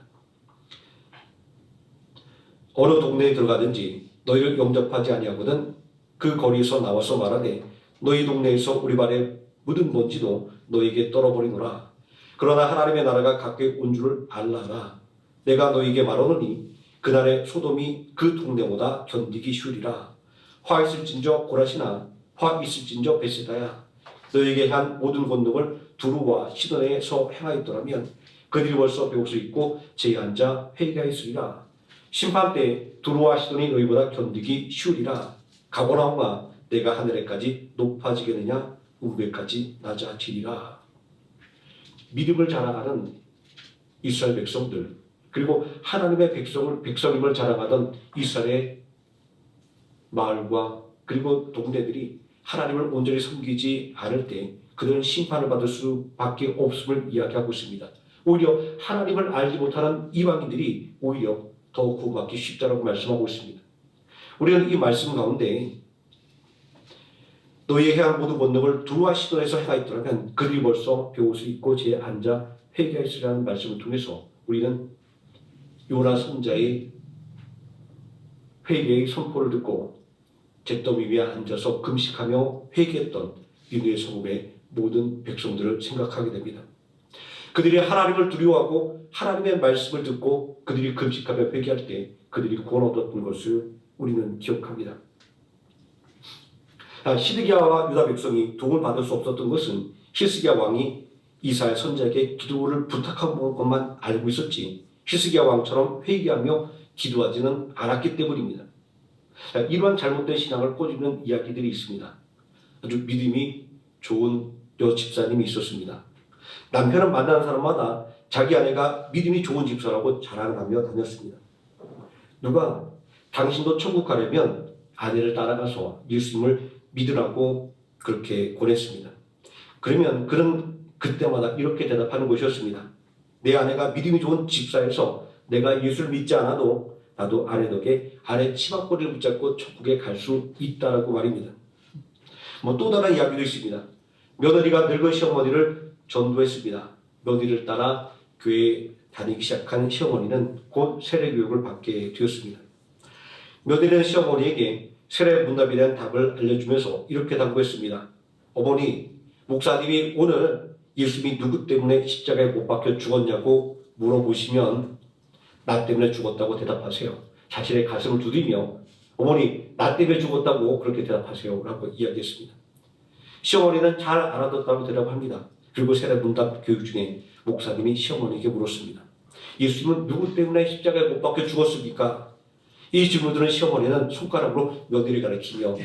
어느 동네에 들어가든지 너희를 영접하지 아니하거든 그 거리에서 나와서 말하되 너희 동네에서 우리 발에 묻은 먼지도 너희에게 떨어버리노라. 그러나 하나님의 나라가 가까이 온 줄을 알라라. 내가 너희에게 말하노니 그날에 소돔이 그 동네보다 견디기 쉬우리라. 화 있을진저 고라시나 화 있을진저 베세다야. 너희에게 한 모든 권능을 두루와 시돈에서 행하였더라면 그들이 벌써 배울 수 있고 제에 앉아 회개하였으리라. 심판 때 두루와 시돈이 너희보다 견디기 쉬우리라. 가버나움아 내가 하늘에까지 높아지겠느냐 우베까지 낮아지리라. 믿음을 자랑하는 이스라엘 백성들 그리고 하나님의 백성임을 자랑하던 이스라엘의 마을과 그리고 동네들이 하나님을 온전히 섬기지 않을 때 그들은 심판을 받을 수밖에 없음을 이야기하고 있습니다. 오히려 하나님을 알지 못하는 이방인들이 오히려 더 구원받기 쉽다라고 말씀하고 있습니다. 우리는 이 말씀 가운데 너희의 행한 모든 권능을 두루와 시돈에서 행하였더라면 그들이 벌써 배울 수 있고 제에 앉아 회개하였으리라는 말씀을 통해서 우리는 요나 선자의 회개의 선포를 듣고 잿더미 위에 앉아서 금식하며 회개했던 니느웨 성읍의 모든 백성들을 생각하게 됩니다. 그들이 하나님을 두려워하고 하나님의 말씀을 듣고 그들이 금식하며 회개할 때 그들이 구원 얻었던 것을 우리는 기억합니다. 시드기야와 유다 백성이 도움을 받을 수 없었던 것은 히스기야 왕이 이사야 선지자에게 기도를 부탁한 것만 알고 있었지 히스기야 왕처럼 회개하며 기도하지는 않았기 때문입니다. 이러한 잘못된 신앙을 꼬집는 이야기들이 있습니다. 아주 믿음이 좋은 여집사님이 있었습니다. 남편은 만나는 사람마다 자기 아내가 믿음이 좋은 집사라고 자랑을 하며 다녔습니다. 누가 당신도 천국 가려면 아내를 따라가서 예수님을 믿으라고 그렇게 권했습니다. 그러면 그는 그때마다 이렇게 대답하는 것이었습니다. 내 아내가 믿음이 좋은 집사여서 내가 예수를 믿지 않아도 나도 아내 덕에 아내 치마꼬리를 붙잡고 천국에 갈 수 있다라고 말입니다. 또 다른 이야기도 있습니다. 며느리가 늙은 시어머니를 전도했습니다. 며느리를 따라 교회에 다니기 시작한 시어머니는 곧 세례교육을 받게 되었습니다. 며느리는 시어머니에게 세례 문답에 대한 답을 알려주면서 이렇게 당부했습니다. 어머니, 목사님이 오늘 예수님이 누구 때문에 십자가에 못 박혀 죽었냐고 물어보시면 나 때문에 죽었다고 대답하세요. 자신의 가슴을 두드리며 어머니, 나 때문에 죽었다고 그렇게 대답하세요 라고 이야기했습니다. 시어머니는 잘 알아듣다고 대답합니다. 그리고 세례 문답 교육 중에 목사님이 시어머니에게 물었습니다. 예수님은 누구 때문에 십자가에 못 박혀 죽었습니까? 이 질문들은 시어머니는 손가락으로 며느리 가리키며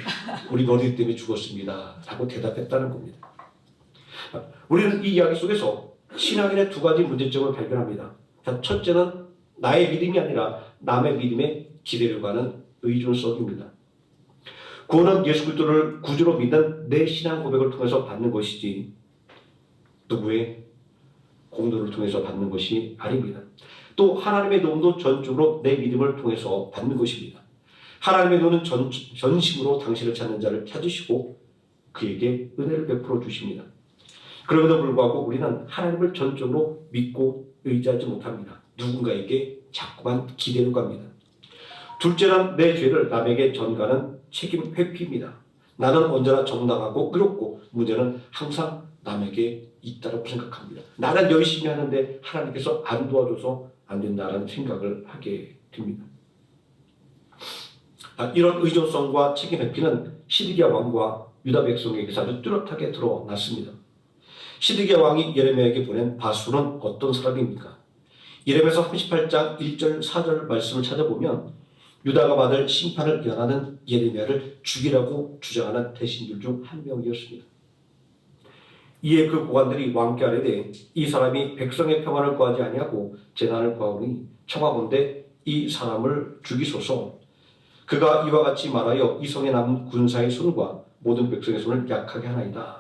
우리 며느리 때문에 죽었습니다 라고 대답했다는 겁니다. 우리는 이 이야기 속에서 신앙인의 두 가지 문제점을 발견합니다. 첫째는 나의 믿음이 아니라 남의 믿음에 기대려고 하는 의존성입니다. 구원은 예수 그리스도를 구주로 믿는 내 신앙 고백을 통해서 받는 것이지 누구의 공로를 통해서 받는 것이 아닙니다. 또 하나님의 도움도 전적으로 내 믿음을 통해서 받는 것입니다. 하나님의 도는 전심으로 당신을 찾는 자를 찾으시고 그에게 은혜를 베풀어 주십니다. 그럼에도 불구하고 우리는 하나님을 전적으로 믿고 의지하지 못합니다. 누군가에게 자꾸만 기대려고 합니다. 둘째는 내 죄를 남에게 전가하는 책임 회피입니다. 나는 언제나 정당하고 의롭고 문제는 항상 남에게 있다고 생각합니다. 나는 열심히 하는데 하나님께서 안 도와줘서 안 된다라는 생각을 하게 됩니다. 이런 의존성과 책임 회피는 시드기야 왕과 유다 백성에게서 아주 뚜렷하게 드러났습니다. 시드기야 왕이 예레미야에게 보낸 바수는 어떤 사람입니까? 예레미야서 38장 1절 4절 말씀을 찾아보면 유다가 받을 심판을 예언하는 예레미야를 죽이라고 주장하는 대신들 중 한 명이었습니다. 이에 그 고관들이 왕께 아뢰되 이 사람이 백성의 평안을 구하지 아니하고 재난을 구하오니 청하건대 이 사람을 죽이소서. 그가 이와 같이 말하여 이 성에 남은 군사의 손과 모든 백성의 손을 약하게 하나이다.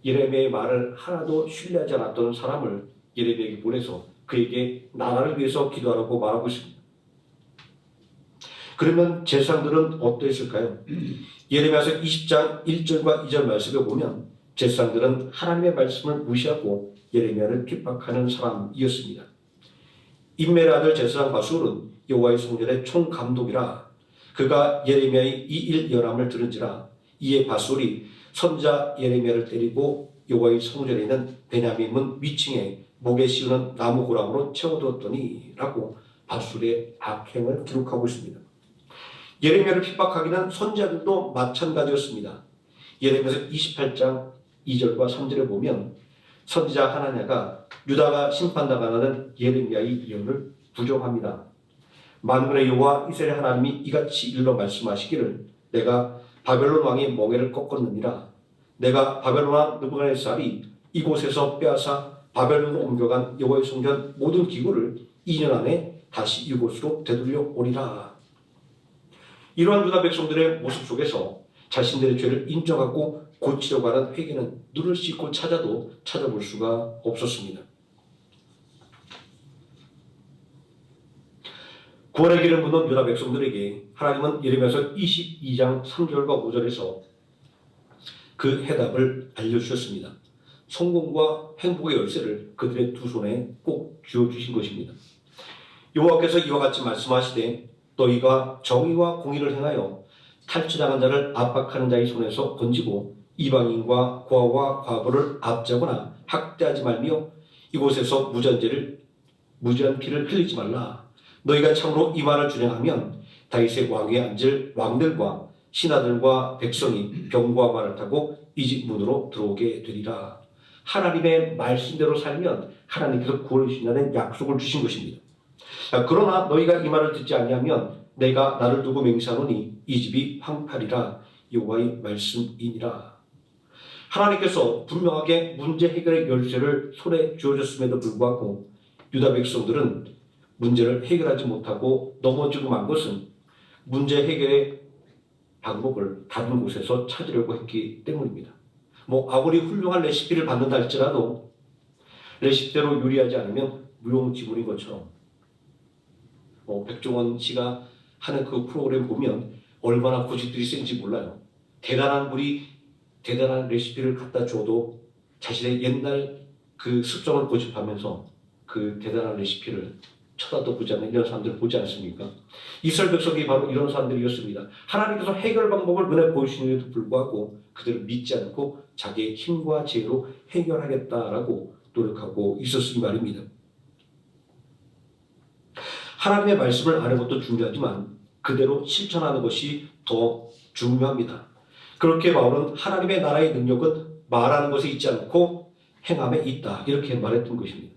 예레미야의 말을 하나도 신뢰하지 않았던 사람을 예레미야에게 보내서 그에게 나라를 위해서 기도하라고 말하고 있습니다. 그러면 제사장들은 어떠했을까요? 예레미야서 20장 1절과 2절 말씀에 보면 제사장들은 하나님의 말씀을 무시하고 예레미야를 핍박하는 사람이었습니다. 임멜의 아들 제사장 바술은 여호와의 성전의 총감독이라. 그가 예레미야의 이 일 열함을 들은지라. 이에 바술이 선자 예레미야를 때리고 여호와의 성전에 있는 베냐민 문 위층에 목에 씌우는 나무 고랑으로 채워두었더니 라고 바술의 악행을 기록하고 있습니다. 예레미야를 핍박하기는 선지자들도 마찬가지였습니다. 예레미야서 28장 2절과 3절에 보면 선지자 하나냐가 유다가 심판당하는 예레미야의 예언을 부정합니다. 만군의 여호와 이스라엘 하나님이 이같이 일러 말씀하시기를 내가 바벨론 왕의 멍에를 꺾었느니라. 내가 바벨론 왕 느부갓네살이 이곳에서 빼앗아 바벨론으로 옮겨간 여호와의 성전 모든 기구를 2년 안에 다시 이곳으로 되돌려 오리라. 이러한 유다 백성들의 모습 속에서 자신들의 죄를 인정하고 고치려고 하는 회개는 눈을 씻고 찾아도 찾아볼 수가 없었습니다. 구원의 길을 묻는 유다 백성들에게 하나님은 예레미야서 22장 3절과 5절에서 그 해답을 알려주셨습니다. 성공과 행복의 열쇠를 그들의 두 손에 꼭 쥐어주신 것입니다. 여호와께서 이와 같이 말씀하시되 너희가 정의와 공의를 행하여 탈취당한 자를 압박하는 자의 손에서 건지고 이방인과 고아와 과부를 압제하거나 학대하지 말며 이곳에서 무지한 피를 흘리지 말라. 너희가 참으로 이 말을 준행하면 다윗의 왕위에 앉을 왕들과 신하들과 백성이 병과 말을 타고 이 집 문으로 들어오게 되리라. 하나님의 말씀대로 살면 하나님께서 구원해 주신다는 약속을 주신 것입니다. 그러나 너희가 이 말을 듣지 아니하면 내가 나를 두고 맹세하노니 이 집이 황폐하리라. 여호와의 말씀이니라. 하나님께서 분명하게 문제 해결의 열쇠를 손에 쥐어줬음에도 불구하고 유다 백성들은 문제를 해결하지 못하고 넘어지고 만 것은 문제 해결의 방법을 다른 곳에서 찾으려고 했기 때문입니다. 아무리 훌륭한 레시피를 받는다 할지라도 레시피대로 요리하지 않으면 무용지물인 것처럼 백종원 씨가 하는 그 프로그램 보면 얼마나 고집들이 센지 몰라요. 대단한 분이 대단한 레시피를 갖다 줘도 자신의 옛날 그 습성을 고집하면서 그 대단한 레시피를 쳐다도 보지 않는 이런 사람들을 보지 않습니까? 이스라엘 백성이 바로 이런 사람들이었습니다. 하나님께서 해결 방법을 눈에 보이시는데도 불구하고 그들을 믿지 않고 자기의 힘과 지혜로 해결하겠다라고 노력하고 있었으니 말입니다. 하나님의 말씀을 아는 것도 중요하지만 그대로 실천하는 것이 더 중요합니다. 그렇게 바울은 하나님의 나라의 능력은 말하는 것에 있지 않고 행함에 있다 이렇게 말했던 것입니다.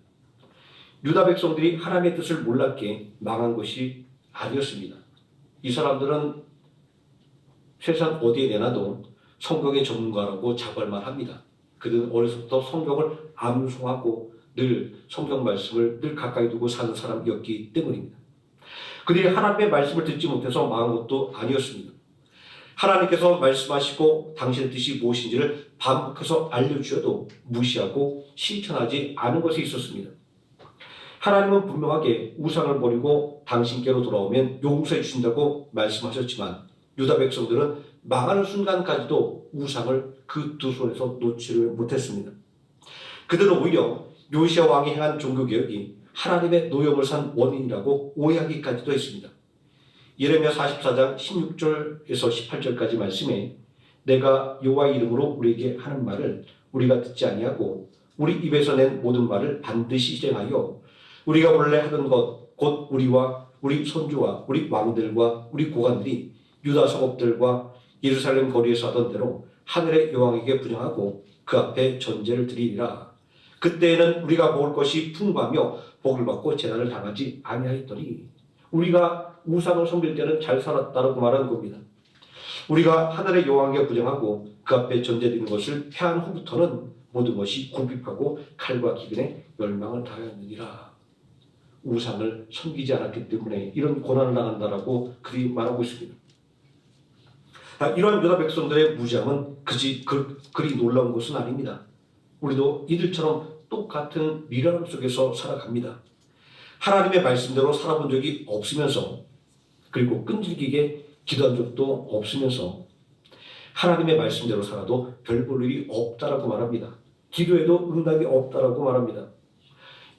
유다 백성들이 하나님의 뜻을 몰랐기에 망한 것이 아니었습니다. 이 사람들은 세상 어디에 내놔도 성경의 전문가라고 자부할만 합니다. 그들은 어려서부터 성경을 암송하고 늘 성경 말씀을 늘 가까이 두고 사는 사람이었기 때문입니다. 그들이 하나님의 말씀을 듣지 못해서 망한 것도 아니었습니다. 하나님께서 말씀하시고 당신의 뜻이 무엇인지를 반복해서 알려주셔도 무시하고 실천하지 않은 것이 있었습니다. 하나님은 분명하게 우상을 버리고 당신께로 돌아오면 용서해 주신다고 말씀하셨지만 유다 백성들은 망하는 순간까지도 우상을 그 두 손에서 놓지를 못했습니다. 그들은 오히려 요시야 왕이 행한 종교개혁이 하나님의 노염을 산 원인이라고 오해하기까지도 했습니다. 예레미야 44장 16절에서 18절까지 말씀에 내가 여호와의 이름으로 우리에게 하는 말을 우리가 듣지 아니하고 우리 입에서 낸 모든 말을 반드시 실행하여 우리가 원래 하던 것 곧 우리와 우리 손주와 우리 왕들과 우리 고관들이 유다 성읍들과 예루살렘 거리에서 하던 대로 하늘의 여왕에게 분양하고 그 앞에 전제를 드리리라. 그때에는 우리가 먹을 것이 풍부하며 복을 받고 재난을 당하지 아니하였더니 우리가 우상을 섬길 때는 잘 살았다라고 말하는 겁니다. 우리가 하늘의 여왕에게 분양하고 그 앞에 전제되는 것을 패한 후부터는 모든 것이 굴비하고 칼과 기근에 멸망을 당하느니라. 우상을 섬기지 않았기 때문에 이런 고난을 당한다라고 그들이 말하고 있습니다. 이러한 유다 백성들의 무지함은 그리 놀라운 것은 아닙니다. 우리도 이들처럼 똑같은 미련함 속에서 살아갑니다. 하나님의 말씀대로 살아본 적이 없으면서, 그리고 끈질기게 기도한 적도 없으면서 하나님의 말씀대로 살아도 별 볼 일이 없다라고 말합니다. 기도해도 응답이 없다라고 말합니다.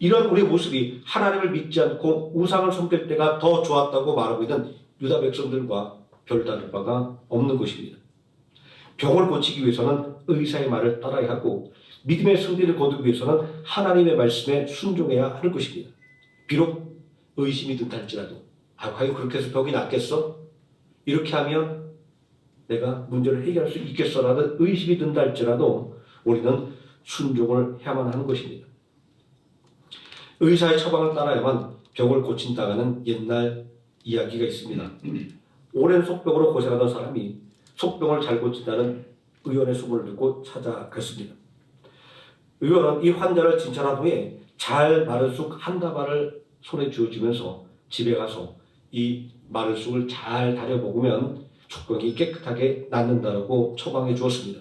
이런 우리의 모습이 하나님을 믿지 않고 우상을 섬길 때가 더 좋았다고 말하고 있는 유다 백성들과 별다를 바가 없는 것입니다. 병을 고치기 위해서는 의사의 말을 따라야 하고, 믿음의 승리를 거두기 위해서는 하나님의 말씀에 순종해야 하는 것입니다. 비록 의심이 든다 할지라도, 과연 그렇게 해서 병이 낫겠어? 이렇게 하면 내가 문제를 해결할 수 있겠어라는 의심이 든다 할지라도 우리는 순종을 해야만 하는 것입니다. 의사의 처방을 따라야만 병을 고친다는 옛날 이야기가 있습니다. 오랜 속병으로 고생하던 사람이 속병을 잘 고친다는 의원의 소문을 듣고 찾아갔습니다. 의원은 이 환자를 진찰한 후에 잘 마른 쑥 한 다발을 손에 쥐어주면서 집에 가서 이 마른 쑥을 잘 다려 먹으면 속병이 깨끗하게 낫는다라고 처방해 주었습니다.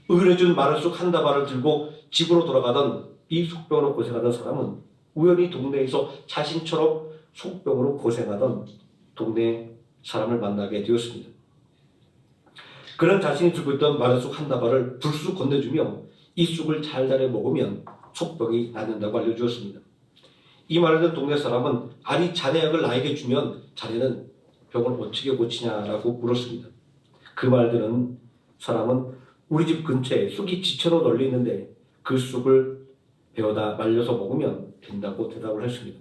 의원해 준 마른 쑥 한 다발을 들고 집으로 돌아가던 이 속병으로 고생하던 사람은 우연히 동네에서 자신처럼 속병으로 고생하던 동네 사람을 만나게 되었습니다. 그는 자신이 들고 있던 마른 쑥 한 다발을 불쑥 건네주며 이 쑥을 잘 다려 먹으면 속병이 낫는다고 알려주었습니다. 이 말을 듣는 동네 사람은, 아니 자네 약을 나에게 주면 자네는 병을 어떻게 고치냐라고 물었습니다. 그 말 들은 사람은 우리 집 근처에 쑥이 지천으로 널려 있는데 그 쑥을 베어다 말려서 먹으면 된다고 대답을 했습니다.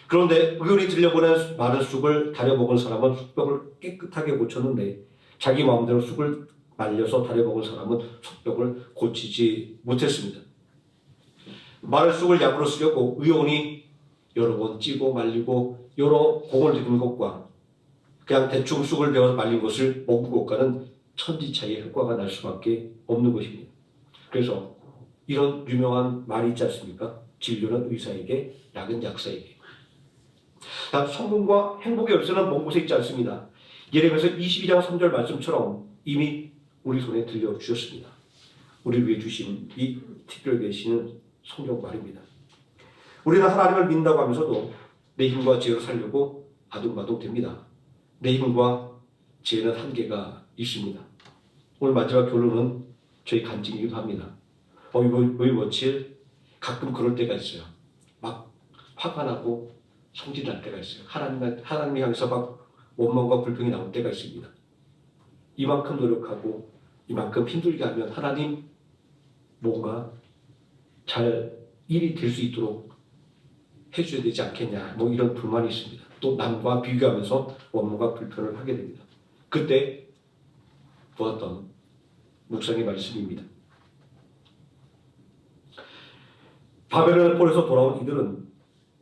그런데 의원이 들려보낸 마른 쑥을 다려 먹은 사람은 속병을 깨끗하게 고쳤는데, 자기 마음대로 쑥을 말려서 다려 먹은 사람은 속병을 고치지 못했습니다. 마른 쑥을 약으로 쓰려고 의원이 여러 번 찌고 말리고 여러 공을 들인 것과 그냥 대충 쑥을 베어서 말린 것을 먹은 것과는 천지차이의 효과가 날 수밖에 없는 것입니다. 그래서 이런 유명한 말이 있지 않습니까? 진료는 의사에게, 약은 약사에게. 성공과 행복의 열쇠는 먼 곳에 있지 않습니다. 예레미야서 22장 3절 말씀처럼 이미 우리 손에 들려주셨습니다. 우리를 위해 주신 이 특별히 계시는 성경 말입니다. 우리는 하나님을 믿는다고 하면서도 내 힘과 지혜로 살려고 아둥바둥 됩니다. 내 힘과 지혜는 한계가 있습니다. 오늘 마지막 결론은 저희 간증이기도 합니다. 이번 며칠 가끔 그럴 때가 있어요. 막 화가 나고 성질이 날 때가 있어요. 하나님 향해서 막 원망과 불평이 나올 때가 있습니다. 이만큼 노력하고 이만큼 힘들게 하면 하나님 뭔가 잘 일이 될 수 있도록 해줘야 되지 않겠냐, 이런 불만이 있습니다. 또 남과 비교하면서 원망과 불평을 하게 됩니다. 그때 보았던 묵상의 말씀입니다. 바벨론 폴에서 돌아온 이들은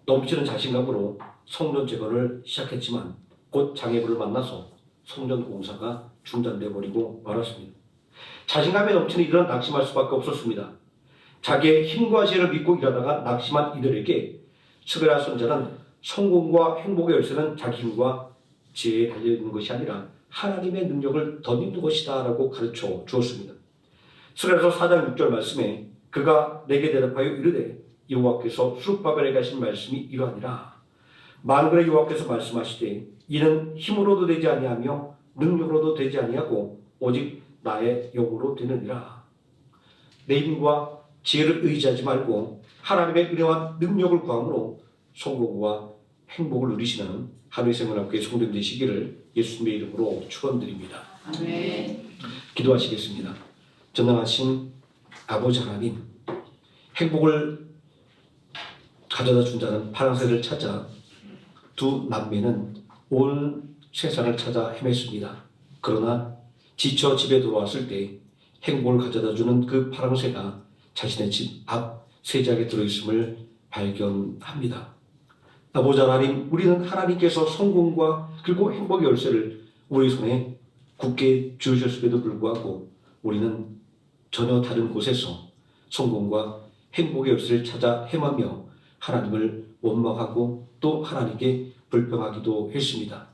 넘치는 자신감으로 성전 재건을 시작했지만 곧 장애물을 만나서 성전 공사가 중단돼 버리고 말았습니다. 자신감에 넘치는 이들은 낙심할 수밖에 없었습니다. 자기의 힘과 지혜를 믿고 일하다가 낙심한 이들에게 스가랴 선지자는 성공과 행복의 열쇠는 자기 힘과 지혜에 달려있는 것이 아니라 하나님의 능력을 덧입는 것이다 라고 가르쳐 주었습니다. 스가랴서 4장 6절 말씀에 그가 내게 대답하여 이르되 여호와께서 수룹바벨에게 하신 말씀이 이러하니라. 만군의 여호와께서 말씀하시되 이는 힘으로도 되지 아니하며 능력으로도 되지 아니하고 오직 나의 영으로 되느니라. 내 힘과 지혜를 의지하지 말고 하나님의 은혜와 능력을 구함으로 성공과 행복을 누리시는 하루의 생활학교의 성도님 되시기를 예수님의 이름으로 축원드립니다. 아멘. 기도하시겠습니다. 전능하신 아버지 하나님, 행복을 가져다 준다는 파랑새를 찾아 두 남매는 온 세상을 찾아 헤맸습니다. 그러나 지쳐 집에 돌아왔을 때 행복을 가져다 주는 그 파랑새가 자신의 집 앞 세작에 들어있음을 발견합니다. 아버지 하나님, 우리는 하나님께서 성공과 그리고 행복의 열쇠를 우리 손에 굳게 지으셨음에도 불구하고 우리는 전혀 다른 곳에서 성공과 행복의 열쇠를 찾아 헤매며 하나님을 원망하고 또 하나님께 불평하기도 했습니다.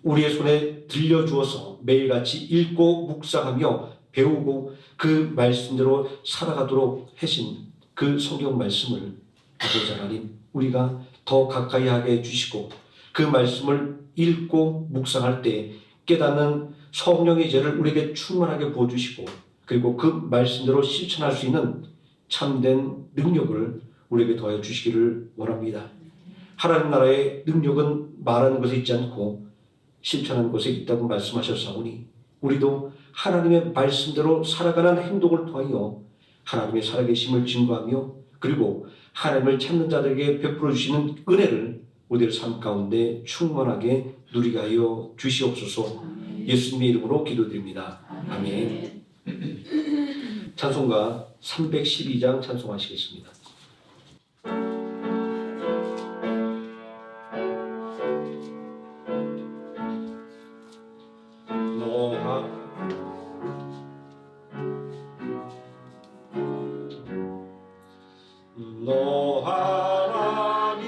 우리의 손에 들려주어서 매일같이 읽고 묵상하며 배우고 그 말씀대로 살아가도록 하신 그 성경 말씀을 아버지 하나님 우리가 더 가까이 하게 해주시고 그 말씀을 읽고 묵상할 때 깨닫는 성령의 죄를 우리에게 충만하게 부어주시고 그리고 그 말씀대로 실천할 수 있는 참된 능력을 우리에게 더해 주시기를 원합니다. 하나님 나라의 능력은 말하는 것에 있지 않고 실천하는 것에 있다고 말씀하셨사오니 우리도 하나님의 말씀대로 살아가는 행동을 통하여 하나님의 살아계심을 증거하며 그리고 하나님을 찾는 자들에게 베풀어 주시는 은혜를 우리의 삶 가운데 충만하게 누리게 하여 주시옵소서. 예수님의 이름으로 기도드립니다. 아멘. 찬송가 312장 찬송하시겠습니다. 너 하나님께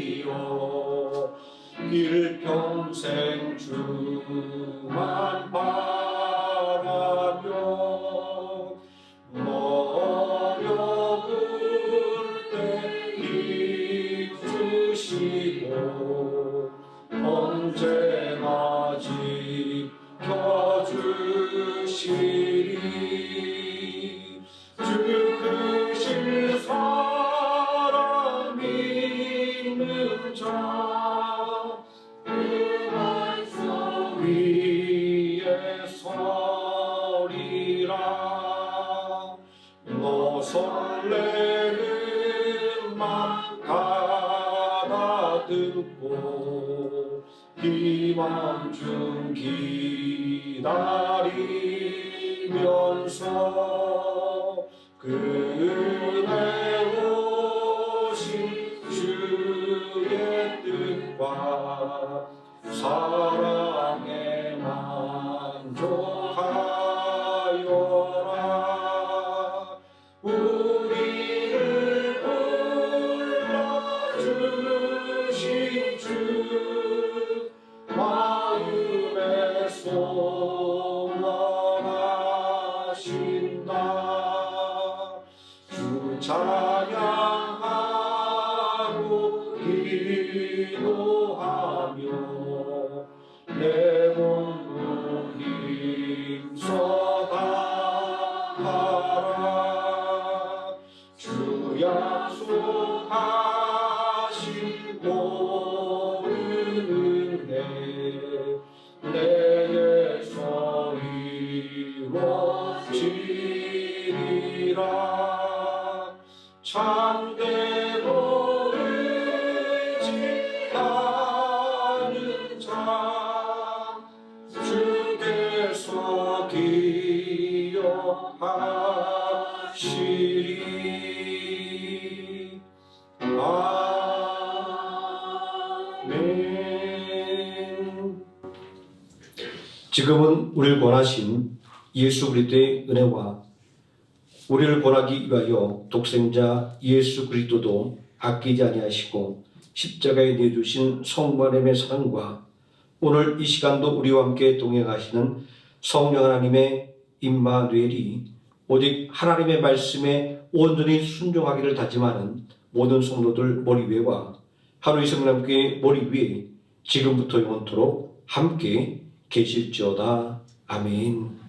이끌리어 일평생 주만 바라며 어려울 때 힘주시고 언제나 지켜주시리 죽으실 사람 믿는 자 그 말씀 위에 서리라 너 설레는 맘 가다듬고 희망 중 기다리면서 그 은혜로신 주의 뜻과 사랑에 만족하여라 우리를 불러주신 주 마음에 소원하신다 주 찬양하고 기도하며 내 몸을 힘써 다하라 주 약속하신 모든 내에서 이루어지리라 참되고 의지하는 자 주께서 기억하시리 아멘. 지금은 우리를 권하신 예수 그리스도의 은혜와 우리를 권하기 위하여 독생자 예수 그리스도도 아끼지 아니하시고 십자가에 내주신 성부 하나님의 사랑과 오늘 이 시간도 우리와 함께 동행하시는 성령 하나님의 임마누엘이 오직 하나님의 말씀에 온전히 순종하기를 다짐하는 모든 성도들 머리 위에와 하루의 성령님께 머리 위에 지금부터 영원토록 함께 계실지어다. 아멘.